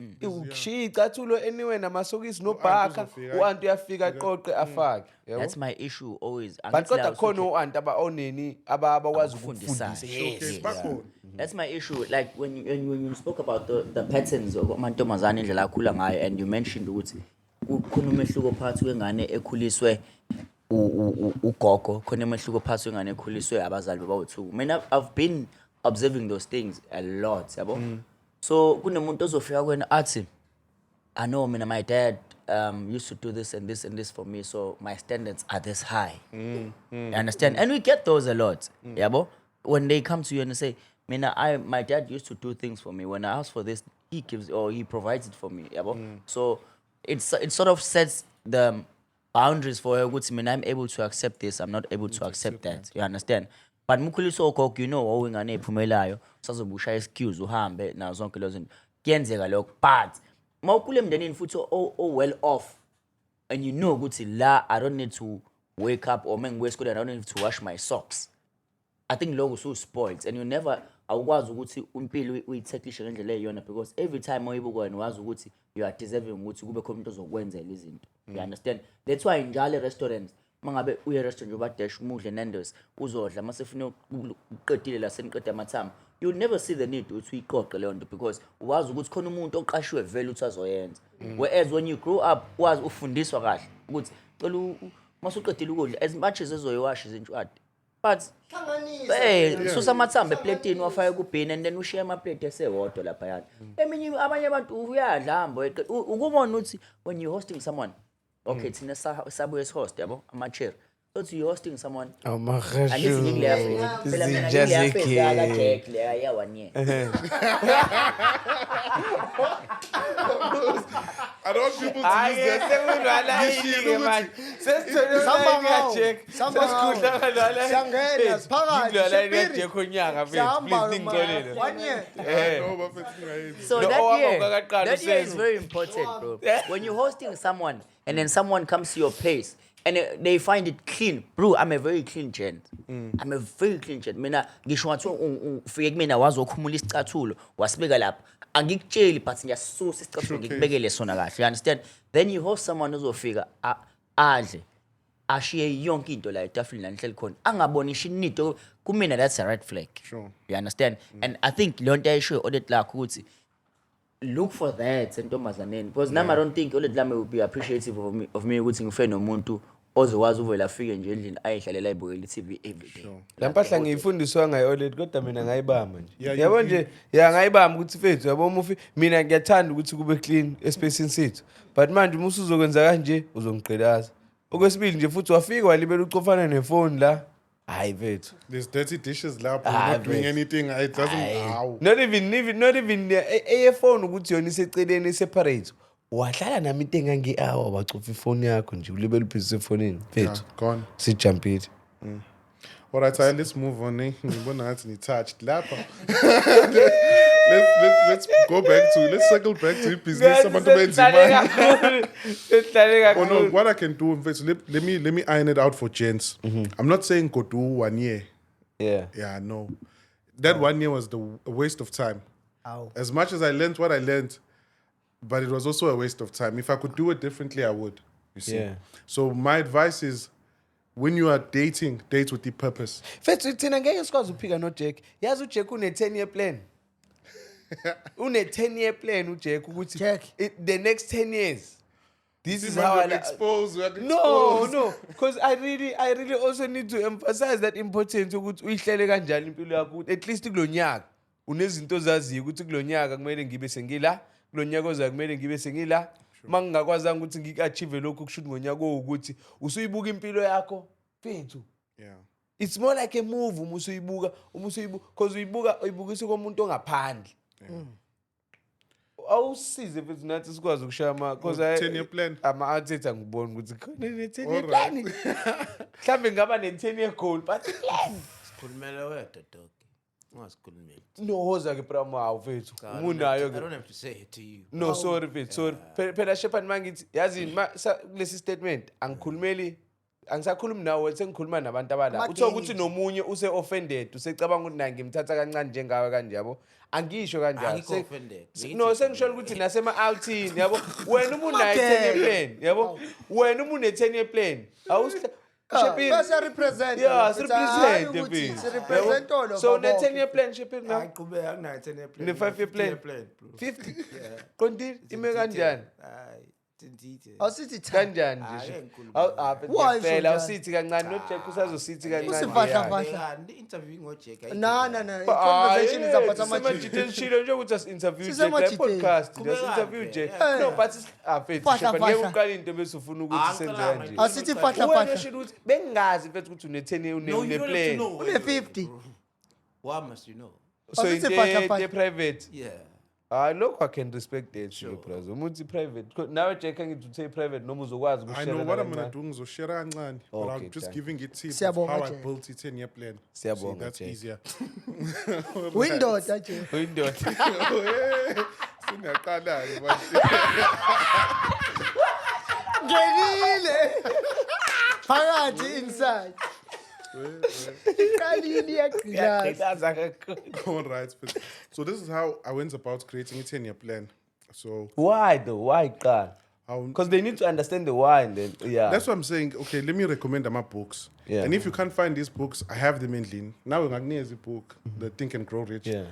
ushiya icathulo anyway namasokisi nobhaka uzofika, u-anti uyafika aqoqe afake yabo that's my issue always but Angithi kodwa la khona usuke- u-anti aboneni abakwazi Abakufundisayo. ukufundisa Showcase yes bakhona. That's my issue. Like when you spoke about the patterns of amantombazane indlela akhula ngayo and you mentioned ukuthi kukhona umehluko phakathi kwengane ekhuliswe ugogo khona umehluko phakathi kwengane ekhuliswe abazali babawu2. Mina I've been observing those things a lot, yabo. So kunomuntu ozofika kwena athi I know mina my dad used to do this and this and this for me so my standards are this high. You understand? And we get those a lot. Yabo. When they come to you and say my dad used to do things for me. When I ask for this, he gives or he provides it for me. Yabo. So it sort of sets the boundaries for her. I'm able to accept this. I'm not able to accept that. You understand? But mukhuliso gogo, you know, ingane ephumelayo sazobusha excuse uhambe na zonke lezo zinto. Kuyenzeka lokho. But mawukhule emndenini futhi well off and you know ukuthi la I don't need to wake up or mengibuye esikoleni I don't need to wash my socks. I think logo so spoiled and you never awukwazi ukuthi impilo uyithathlishe ngendlela eyiyona because every time oyibuka wena wazi ukuthi you are deserving ukuthi kube khona umuntu ozokwenzela izinto. You understand? That's why njalo restaurants mangabe uye restaurant uba dash umudle Nando's uzodla mase ufuna uqedile la seniqeda amathamba. You never see the need ukuthi uyiqoqe leyo nto because uwazi ukuthi khona umuntu oqashiwe vele ukuthi azoyenza. Whereas when you grow up wazi ufundiswa kahle ukuthi cela masuqedile ukudla as much as ezoyiwasha izintshwadi. But hey, so samathamba eplatini wafaya kubhini and then ushiya amaplate esewodwa lapha yana. Eminye abanye abantu uyadla hamba ukubona ukuthi when you hosting someone okay thina sabuye host yabo ama-chair so you're hosting someone Amahashu. I don't want people to use So that year is very important, bro. When you're hosting someone and then someone comes to your place and they find it clean, bro. I'm a very clean gent. I'm a very clean gent. Mina ngisho ngathi ufike kumina wazokhumula isicathulo wasibeka lapha. Angikutsheli but ngiyasusa isicathulo ngikubekele sona kahle. You understand? Then you host someone ozofika adle ashiye yonke into la etafuleni la nihleli khona. Angabonishi into kumina that's a red flag. Sure. You understand? And I think le nto ayisho audit lakho ukuthi look for that entombazaneni because now I don't think audit lami will be appreciative of me ukuthi ngife nomuntu ozokwazi uvela afike nje endlini ayidlalela ibukela iTV every day. Lampahla ngiyifundiswa ngayo audit kodwa mina ngayibamba nje. Yeah, Yabo nje ngayibamba ukuthi mfethu yabo umufi mina ngiyathanda ukuthi kube clean espacing sethu. But manje uma usuzokwenza kanje uzongiqelaza. Okwesibili nje futhi wafika walibela ucofana nefoni la. Hayi mfethu. There's dirty dishes lap. We're not doing anything. It doesn't. Not even phone ukuthi yona iseceleni separate. Wahlala nami into engangi-hour wacofa ifoni yakho nje ulibela uphisa efonini mfethu. Gone. Sijumpile. All right, let's move on. Ngibona ngathi touched lapha. Let's circle back to business. Oh no, what I can do, let me iron it out for gents. I'm not saying go do 1 year. Yeah, no. That 1 year was a waste of time. Ow. As much as I learned what I learned, but it was also a waste of time. If I could do it differently, I would. You see. Yeah. So my advice is, when you are dating, date with the purpose. Mfethu thina ngeke sikwazi ukuphika no Jack. Yazi uJack une 10-year plan. Une 10-year plan uJack ukuthi Jack. The next 10 years. This is When how we're exposed. No, because I really also need to emphasize that importance ukuthi uyihlele kanjani impilo yakho at least kulonyaka unezinto ozaziyo ukuthi kulonyaka kumele ngibe sengila kulonyaka ozayo kumele ngibe sengila mangingakwazanga ukuthi ngikachieve lokho kushuthi ngonyaka ukuthi usuyibuka impilo yakho mfethu. Yeah. It's more like a move umusuyibuka because uyibukisa komuntu ongaphandle. Awusize mfethu nathi sikwazi ukushaya because 10-year plan. Ama-artist angiboni ukuthi khona ne-10-year plan. Mhlambe ngaba ne-10-year goal but plan. Sikhulumela wedwa dog. Ungasikhulumeli. No hoza ke prama awu mfethu. Umunayo ke. I don't have to say it to you. No sorry mfethu sorry. Phela Shepherd mangithi yazi kulesi statement angikhulumeli angisakhulumi nawe sengikhuluma nabantu abala. Uthola ukuthi nomunye use offended usecabanga ukuthi naye ngimthatha kancane njengawe kanje yabo. Angisho kanjalo. No sengisho ukuthi nasema-outini yabo wena umuntu 10-year plan yabo wena umuntu 10-year plan Shepin. Bese represent. Yeah, represent Shepin. Represent all of. So ne 10-year plan Shepin na. Aqhubeka akunayo 10-year plan. Ne 5-year plan. 10-year plan, bro. 50. Konti ime kanjani? Hayi, tindite. Awusithi kanjani nje? Phela usithi kancane no Jack usazosithi kancane. Usifahla. Interview ngo Jack. No. Conversation is about amajita shilo nje ukuthi as-interview Jack podcast. Just interview Jack. No, but Shepin ngeke uqale into bese ufuna ukuthi senze kanje. Awusithi fahla. Wena bengazi mfethu ukuthi une 10 une plan. Une 50. Why must you know? So in private. Yeah. Look, I can respect that. Sure. Umuntu private. Now Jack ngithi say private noma uzokwazi I know what I'm going to do. Ngizoshare kancane. But I'm just giving it tips of how I built a 10-year plan. See, that's easier. Window nje. Window. Singaqala manje. Ngelile. Phakathi inside. All right. So this is how I went about creating a 10-year plan. So Why though? Why, Carl? Because they need to understand the why and then, yeah. that's what I'm saying. Okay, let me recommend my books. Yeah. And if you can't find these books, I have them in Lean. Now is a book, The Think and Grow Rich. Yeah.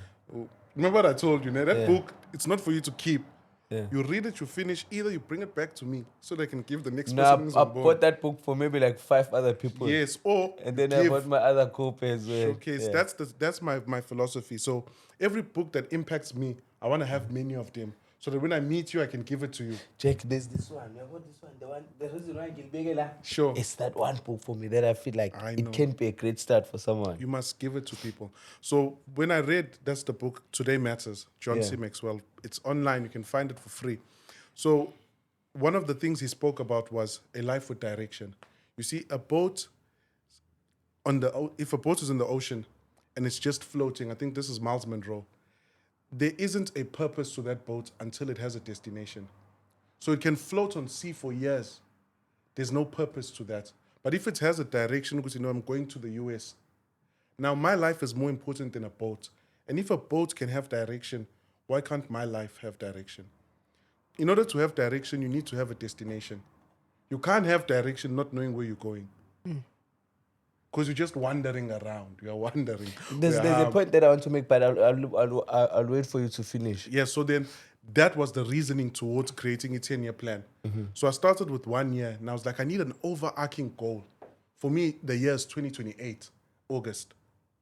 Remember what I told you, that Yeah. book, it's not for you to keep. Yeah. You read it, you finish, either you bring it back to me so they can give the next Now, person who's I on board. bought that book for maybe like 5 other people. Yes, or And then give, I bought my other copy as well. showcase. Yeah. That's my philosophy. So every book that impacts me, I want to have many of them. So that when I meet you, I can give it to you. Jack, there's this one. I bought this one. The reason why I can beg it, Sure. it's that one book for me that I feel like I know. it can be a great start for someone. You must give it to people. So when I read, that's the book, Today Matters, John Yeah. C. Maxwell. It's online. You can find it for free. So one of the things he spoke about was a life with direction. You see, a boat if a boat is in the ocean and it's just floating, I think this is Miles Monroe, there isn't a purpose to that boat until it has a destination. So it can float on sea for years. There's no purpose to that. But if it has a direction, because I'm going to the US. Now my life is more important than a boat. And if a boat can have direction, why can't my life have direction? In order to have direction, you need to have a destination. You can't have direction not knowing where you're going. Because you're just wandering around. You're wandering. There's a point that I want to make, but I'll wait for you to finish. Yeah, so then that was the reasoning towards creating a 10-year plan. So I started with 1 year, and I was like, I need an overarching goal. For me, the year is 2028, August.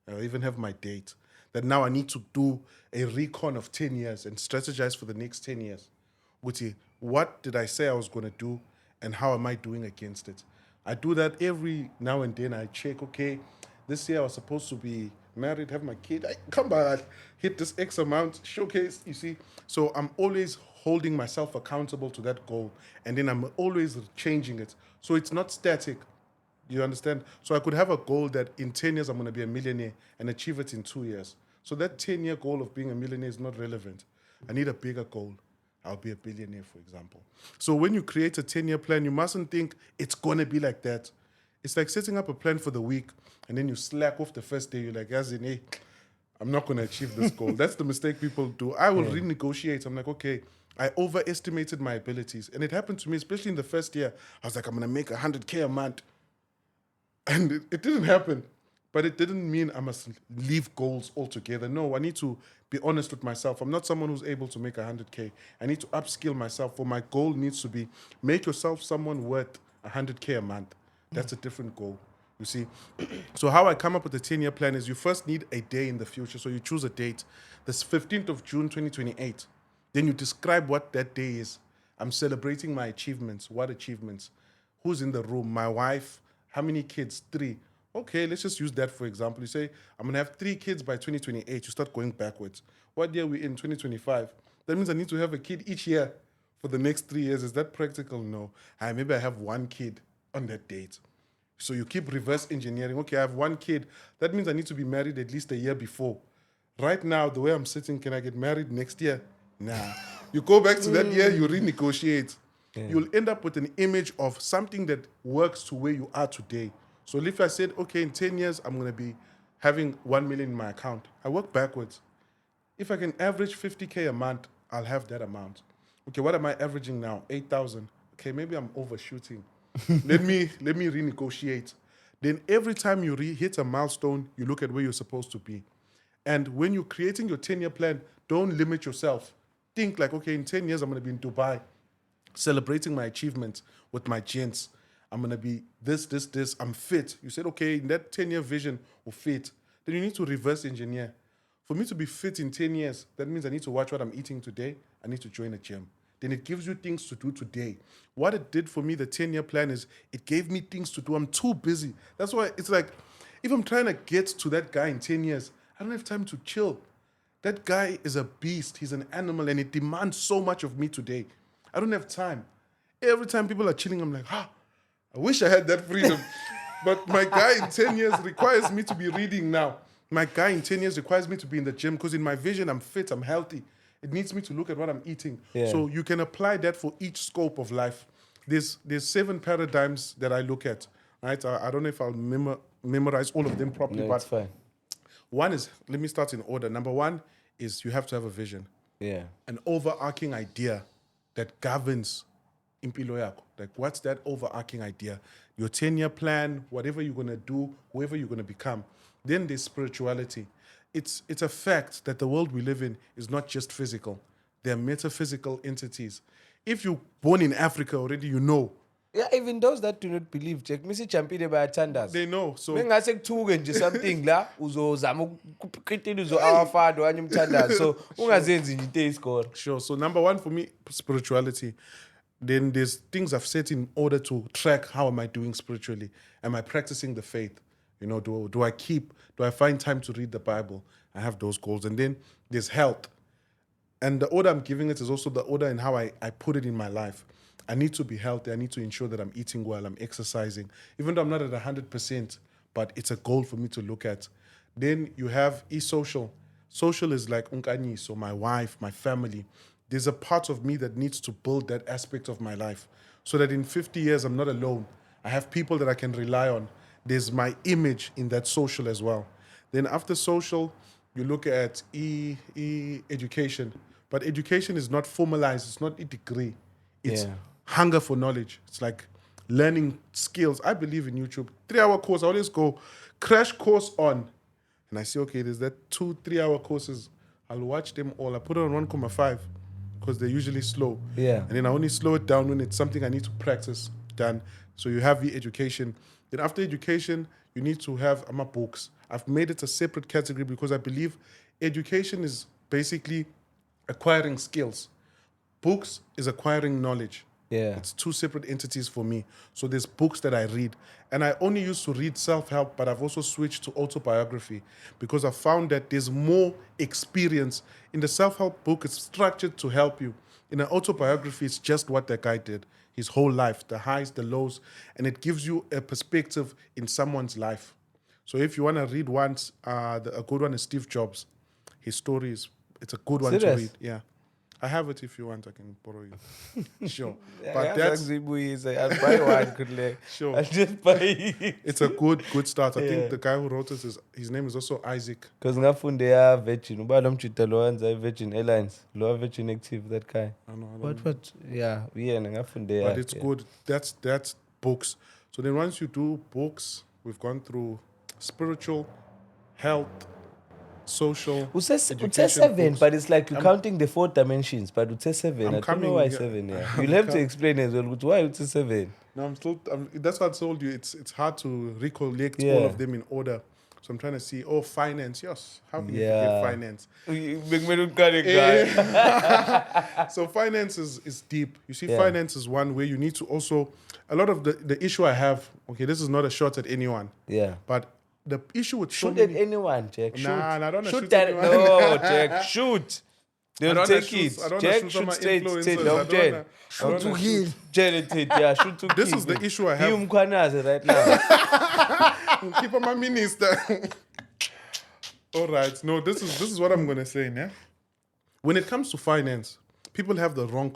I even have my date. That now I need to do a recon of 10 years and strategize for the next 10 years. Guti, what did I say I was going to do, and how am I doing against it? I do that every now and then. I check, okay, this year I was supposed to be married, have my kid. Come back, hit this X amount, showcase, you see. So I'm always holding myself accountable to that goal. And then I'm always changing it. So it's not static. You understand? So I could have a goal that in 10 years I'm going to be a millionaire and achieve it in 2 years. So that 10-year goal of being a millionaire is not relevant. I need a bigger goal. I'll be a billionaire, for example. So when you create a 10-year plan, you mustn't think it's going to be like that. It's like setting up a plan for the week, and then you slack off the first day. You're like, as in, hey, I'm not going to achieve this goal. That's the mistake people do. I will renegotiate. I'm like, okay, I overestimated my abilities. And it happened to me, especially in the first year. I was like, I'm going to make 100K a month. And it didn't happen. But it didn't mean I must leave goals altogether. No, I need to be honest with myself. I'm not someone who's able to make 100K. I need to upskill myself. For my goal needs to be make yourself someone worth 100K a month. That's a different goal, you see. So how I come up with a 10-year plan is you first need a day in the future. So you choose a date. This 15th of June, 2028. Then you describe what that day is. I'm celebrating my achievements. What achievements? Who's in the room? My wife. How many kids? 3. Okay, let's just use that for example. You say, I'm going to have 3 kids by 2028. You start going backwards. What year are we in? 2025. That means I need to have a kid each year for the next 3 years. Is that practical? No. Maybe I have 1 kid on that date. So you keep reverse engineering. Okay, I have 1 kid. That means I need to be married at least a year before. Right now, the way I'm sitting, can I get married next year? Nah. You go back to that year, you renegotiate. Yeah. You'll end up with an image of something that works to where you are today. So if I said, okay, in 10 years, I'm going to be having 1 million in my account, I work backwards. If I can average 50K a month, I'll have that amount. Okay, what am I averaging now? 8,000. Okay, maybe I'm overshooting. let me renegotiate. Then every time you hit a milestone, you look at where you're supposed to be. And when you're creating your 10-year plan, don't limit yourself. Think like, okay, in 10 years, I'm going to be in Dubai, celebrating my achievements with my gents. I'm going to be this. I'm fit. You said, okay, in that 10-year vision of fit, then you need to reverse engineer. For me to be fit in 10 years, that means I need to watch what I'm eating today. I need to join a gym. Then it gives you things to do today. What it did for me, the 10-year plan, is it gave me things to do. I'm too busy. That's why it's like, if I'm trying to get to that guy in 10 years, I don't have time to chill. That guy is a beast. He's an animal, and it demands so much of me today. I don't have time. Every time people are chilling, I'm like, I wish I had that freedom. But my guy in 10 years requires me to be reading now. My guy in 10 years requires me to be in the gym because in my vision, I'm fit, I'm healthy. It needs me to look at what I'm eating. Yeah. So you can apply that for each scope of life. There's 7 paradigms that I look at right? I don't know if I'll memorize all of them properly, No, but it's fine. one is, let me start in order. Number one is you have to have a vision, Yeah. an overarching idea that governs impilo yakho. Like, what's that overarching idea? Your 10-year plan, whatever you're going to do, whoever you're going to become. Then there's spirituality. It's a fact that the world we live in is not just physical. They're metaphysical entities. If you're born in Africa already, you know. Yeah, even those that do not believe, Jack, misi champine bayatandaza. They know. So Mengase kuthuke nje something la uzozama ukuqitila uzo-awafado wanye umthandazo. So ungazenzi nje into eyisikoro. sure. So number one for me, spirituality. Then there's things I've set in order to track how am I doing spiritually? Am I practicing the faith? You know, do I find time to read the Bible? I have those goals. And then there's health. And the order I'm giving it is also the order in how I put it in my life. I need to be healthy. I need to ensure that I'm eating well, I'm exercising. Even though I'm not at 100%, but it's a goal for me to look at. Then you have social. Social is like Nkanyiso, my wife, my family. There's a part of me that needs to build that aspect of my life so that in 50 years, I'm not alone. I have people that I can rely on. There's my image in that social as well. Then after social, you look at education. But education is not formalized. It's not a degree. It's hunger for knowledge. It's like learning skills. I believe in YouTube. 3-hour course. I always go crash course on. And I say, okay, there's that 2-3 hour courses. I'll watch them all. I put it on 1.5 because they're usually slow. Yeah. And then I only slow it down when it's something I need to practice done. So you have the education. Then after education, you need to have my books. I've made it a separate category because I believe education is basically acquiring skills. Books is acquiring knowledge. Yeah. It's two separate entities for me. So there's books that I read. And I only used to read self-help, but I've also switched to autobiography because I found that there's more experience. In the self-help book, it's structured to help you. In an autobiography, it's just what that guy did, his whole life, the highs, the lows, and it gives you a perspective in someone's life. So if you want to read once, a good one is Steve Jobs. His story it's a good one to Serious? read. Yeah. I have it if you want, I can borrow you. Sure. Yeah, But that's I'll buy one. Could Sure. I'll just buy it. it's a good start. I Yeah. think the guy who wrote it his name is also Isaac. Because ngafunde ya Virgin. Uba lo mchita lo wenza Virgin Airlines. Lo Virgin Active, that guy. I don't know. What? Yeah, ngafunde ya. But it's good. That's books. So then once you do books, we've gone through spiritual, health, social, Utse education, 7, books. but it's like you're counting the 4 dimensions, but utse 7. I'm I don't know coming, why yeah. 7, yeah. You'll have to explain as well. Why utse 7? No, that's what I told you. It's hard to recollect all Yeah. of them in order. So I'm trying to see, finance, yes. How can you Yeah. forget finance? Yeah. So finance is deep. You see, finance is one where you need to also, a lot of the issue I have, okay, this is not a shot at anyone, Yeah. but the issue with so Shoot at many, anyone, Jack. Shoot. Nah, I don't wanna shoot shoot that. anyone. No, Jack. Shoot. I They'll don't wanna take shoot- it. I don't wanna Jack, shoot shoot my straight. influencers. No, I don't Jen. wanna- Shoot to kill. Janet, yeah, shoot to This kill. is the issue I have. You mkwanaze right now. Keep on my minister. All right. No, this is what I'm gonna say. Yeah. When it comes to finance, people have the wrong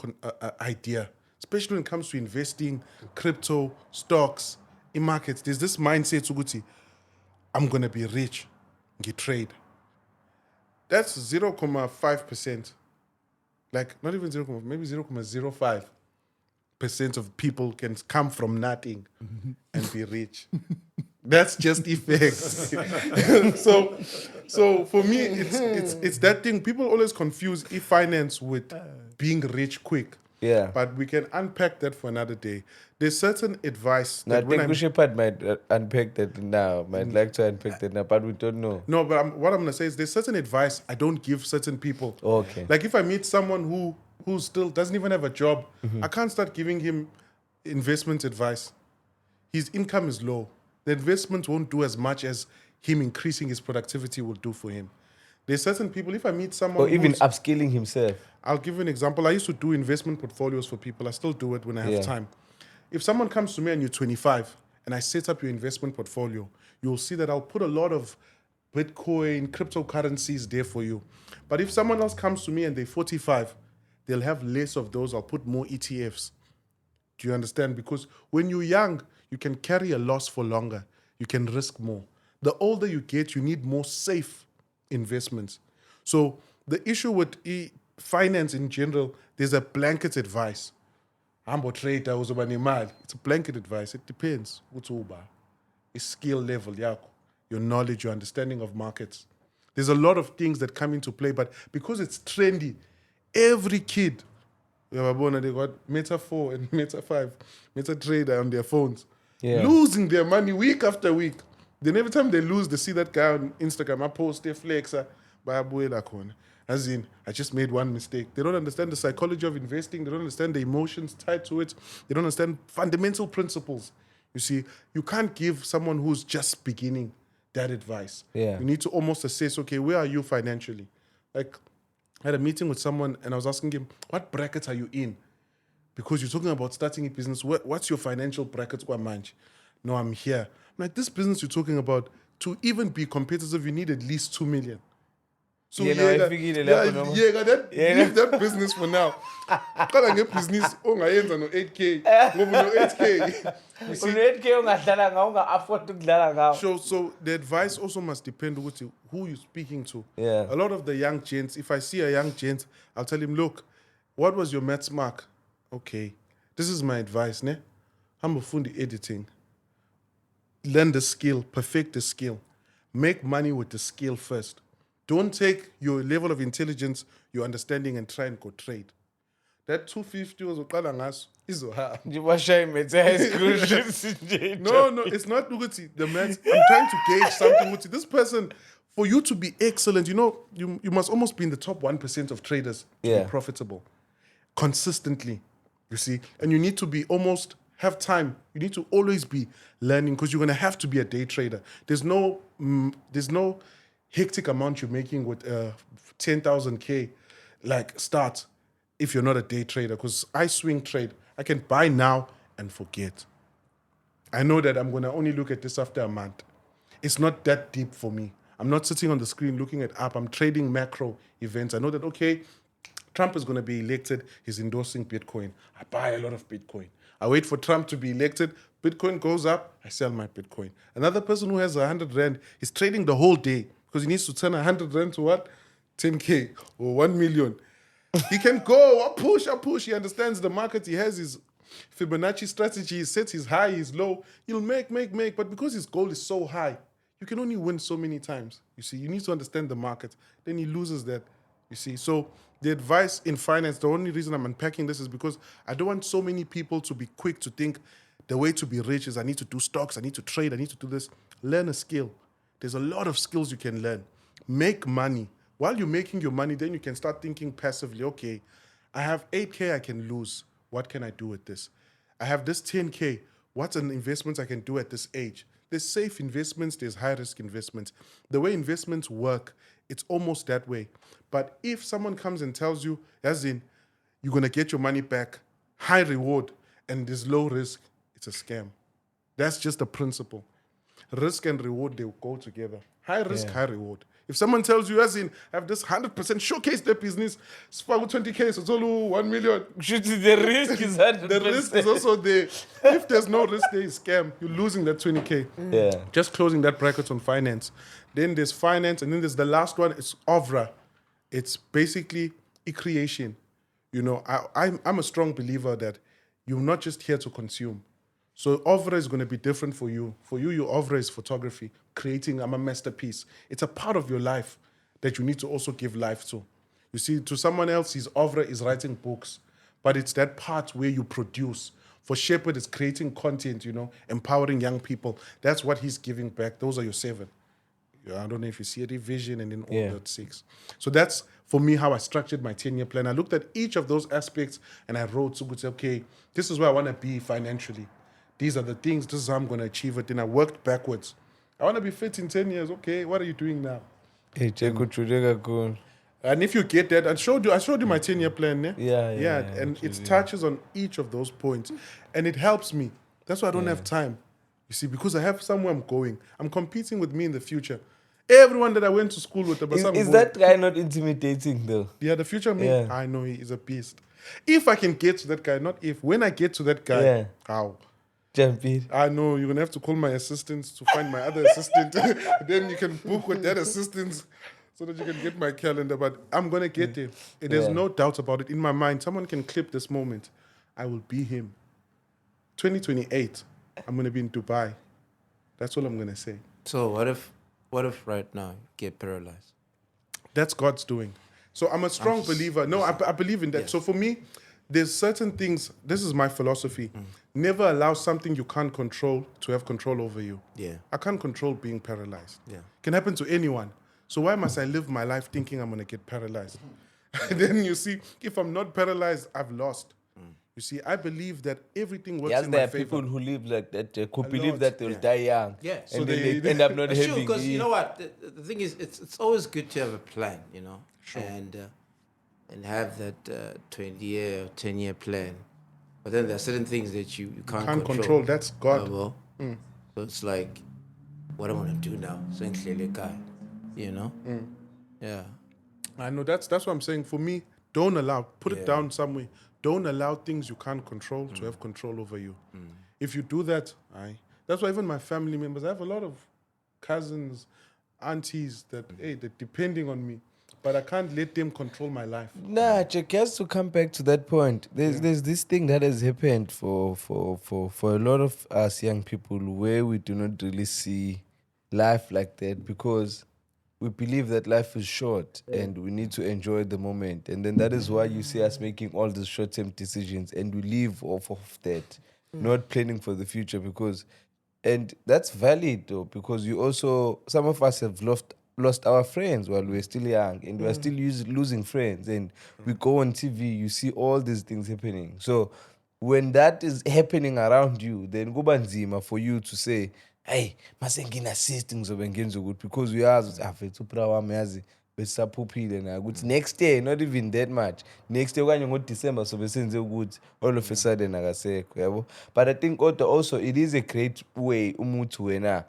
idea, especially when it comes to investing, crypto, stocks, in markets. There's this mindset, Suguti, I'm gonna be rich, get trade. That's 0.5%. Like not even 0, maybe 0.05% of people can come from nothing and be rich. That's just effects. so for me, it's that thing. People always confuse e-finance with being rich quick. Yeah. But we can unpack that for another day. There's certain advice I that when think I'm Kushepad might unpack that now. Might like to unpack that now, but we don't know. no, but what I'm gonna say is there's certain advice I don't give certain people. Okay. Like if I meet someone who still doesn't even have a job, I can't start giving him investment advice. His income is low. The investment won't do as much as him increasing his productivity will do for him. There's certain people, if I meet someone Or even who's- upskilling himself. I'll give you an example. I used to do investment portfolios for people. I still do it when I have Yeah. time. If someone comes to me and you're 25 and I set up your investment portfolio, you'll see that I'll put a lot of Bitcoin, cryptocurrencies there for you. But if someone else comes to me and they're 45, they'll have less of those. I'll put more ETFs. Do you understand? Because when you're young, You can carry a loss for longer. You can risk more. The older you get, you need more safe investments. So the issue with finance in general, there's a blanket advice. Ambo trader uzoba nemali. It's a blanket advice. It depends. What's uba? It's skill level, yakho, your knowledge, your understanding of markets. There's a lot of things that come into play, but because it's trendy, every kid, they got Meta 4 and Meta 5, Meta Trader on their phones, losing their money week after week. Then every time they lose, they see that guy on Instagram, I post their flexer, as in, I just made one mistake. They don't understand the psychology of investing. They don't understand the emotions tied to it. They don't understand fundamental principles. You see, you can't give someone who's just beginning that advice. Yeah. You need to almost assess, okay, where are you financially? Like, I had a meeting with someone and I was asking him, what brackets are you in? Because you're talking about starting a business. What's your financial brackets? No, I'm here. I'm like, this business you're talking about, to even be competitive, you need at least 2 million. So leave that business for now. Qala ngebhizinisi ongayenza no 8K, ngoba no 8K. You see, so the advice also must depend on who you're speaking to. Yeah. A lot of the young gents, if I see a young gent, I'll tell him, look, what was your maths mark? Okay, this is my advice, ne? I'm a fundi editing. Learn the skill, perfect the skill. Make money with the skill first. Don't take your level of intelligence, your understanding, and try and go trade. That 250 was uqala ngaso izohamba. No, it's not Uguti. The maths. I'm trying to gauge something. Uguti. This person, for you to be excellent, you must almost be in the top 1% of traders to be profitable consistently. You see, and you need to be almost have time. You need to always be learning because you're gonna have to be a day trader. There's no hectic amount you're making with 10,000K start if you're not a day trader, because I swing trade. I can buy now and forget. I know that I'm going to only look at this after a month. It's not that deep for me. I'm not sitting on the screen looking at app. I'm trading macro events. I know that, okay, Trump is going to be elected. He's endorsing Bitcoin. I buy a lot of Bitcoin. I wait for Trump to be elected. Bitcoin goes up. I sell my Bitcoin. Another person who has 100 Rand is trading the whole day because he needs to turn 100 Rand to what? 10K or 1 million. He can go, I push. He understands the market. He has his Fibonacci strategy. He sets his high, his low. He'll make. But because his goal is so high, you can only win so many times. You see, you need to understand the market. Then he loses that. You see, so the advice in finance, the only reason I'm unpacking this is because I don't want so many people to be quick to think the way to be rich is I need to do stocks, I need to trade, I need to do this. Learn a skill. There's a lot of skills you can learn. Make money. While you're making your money, then you can start thinking passively, okay, I have 8K I can lose. What can I do with this? I have this 10K. What's an investment I can do at this age? There's safe investments, there's high-risk investments. The way investments work, it's almost that way. But if someone comes and tells you, as in, you're going to get your money back, high reward, and there's low risk, it's a scam. That's just the principle. Risk and reward, they will go together. High risk, high reward. If someone tells you, as in, have this 100% showcase their business, it's 20K, so it's only 1 million. The risk is 100%. The risk is also there. If there's no risk, there is scam. You're losing that 20K. Yeah. Just closing that bracket on finance. Then there's finance, and then there's the last one, it's OVRA. It's basically creation. I'm a strong believer that you're not just here to consume. So OVRA is going to be different for you. For you, your OVRA is photography, creating a masterpiece. It's a part of your life that you need to also give life to. You see, to someone else, his OVRA is writing books, but it's that part where you produce. For Shepherd, it's creating content, empowering young people. That's what he's giving back. Those are your 7. I don't know if you see it, vision, and then all that 6. So that's, for me, how I structured my 10-year plan. I looked at each of those aspects, and I wrote, so good, okay, this is where I want to be financially. These are the things, this is how I'm going to achieve it. Then I worked backwards. I want to be fit in 10 years. Okay, what are you doing now? And if you get that, I showed you my 10-year plan. And it touches on each of those points. And it helps me. That's why I don't have time. You see, because I have somewhere I'm going. I'm competing with me in the future. Everyone that I went to school with. Is that guy not intimidating though? Yeah, the future me, I know he is a beast. If I can get to that guy, not if, when I get to that guy, how? Jump in. I know you're gonna have to call my assistants to find my other assistant. Then you can book with that assistant so that you can get my calendar. But I'm gonna get there. There's Yeah. no doubt about it. In my mind, someone can clip this moment. I will be him. 2028, I'm gonna be in Dubai. That's all I'm gonna say. So what if right now you get paralyzed? That's God's doing. So I'm a strong believer. No, I believe in that. Yes. So for me, there's certain things, this is my philosophy. Never allow something you can't control to have control over you. Yeah. I can't control being paralyzed. Yeah. Can happen to anyone. So why must I live my life thinking I'm going to get paralyzed? Then you see, if I'm not paralyzed, I've lost. You see, I believe that everything works Yes, in there my are favor. people who live like that, who A believe lot, that they'll yeah. die young. Yeah. And So then they- they end up not That's true, having. because you know what? The thing is, it's always good to have a plan, you know, and have that 20-year or 10-year plan. But then there are certain things that you can't control. That's God. Well, so it's like, what am I gonna do now? So you know, yeah. I know that's what I'm saying. For me, don't allow, put it down somewhere. Don't allow things you can't control to have control over you. If you do that, that's why even my family members, I have a lot of cousins, aunties that, hey, they're depending on me. But I can't let them control my life. Nah, Jack, has to come back to that point. There's this thing that has happened for a lot of us young people where we do not really see life like that because we believe that life is short and we need to enjoy the moment. And then that is why you see us making all these short-term decisions and we live off of that, not planning for the future and that's valid though, because you also, some of us have lost our friends while we're still young and we're still losing friends and we go on TV, you see all these things happening. So when that is happening around you, then kuba nzima for you to say, hey, mase ngina-assist ngizobe ngenza ukuthi, because uyazi ukuthi afethu uphra wami yazi besaphuphile na ukuthi next year, not even that much, next year okanye ngoDecember sobe senze ukuthi all of a sudden akasekho yabo. But I think also it is a great way umuthi wena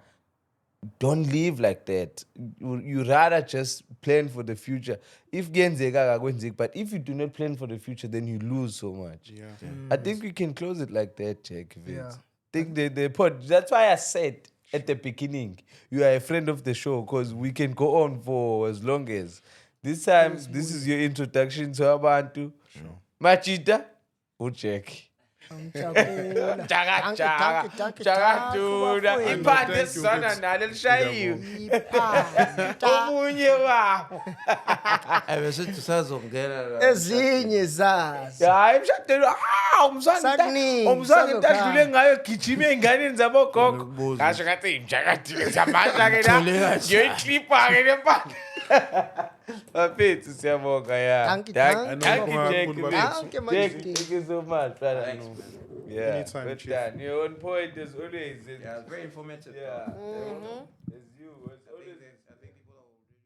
don't live like that. You rather just plan for the future. If kuyenzeka akakwenzeki, but if you do not plan for the future, then you lose so much. Yeah. I think we can close it like that, Jack. Yeah. Think the pod. That's why I said at the beginning, you are a friend of the show because we can go on for as long as. This time, this is your introduction to Abantu. Sure. Machita, Jack. Ngiyajabula. Jakatuna iphathe Thank you, sana Vince. nalo lishayiwe Iphatha. omunye wabo Bese sazongena la. Ezinye zazo. hayi emshadweni Sakuningi, umzange sazokhamba. intadlule ngayo gijima ey'nganeni zabogogo Ngikubuza. kasho kathi imjakadile zamandla ke la Uthole kanjani? ngiyoyiklipha ke le mpahla bafethu siyabonga ya Danky, Jack, danky. Jack, Danky, Jack, Danky, Jack, Emajiteni. thank you so much brother. Yeah, Anytime, well Chief. done. You're on point as always. Yeah, very informative. Yeah.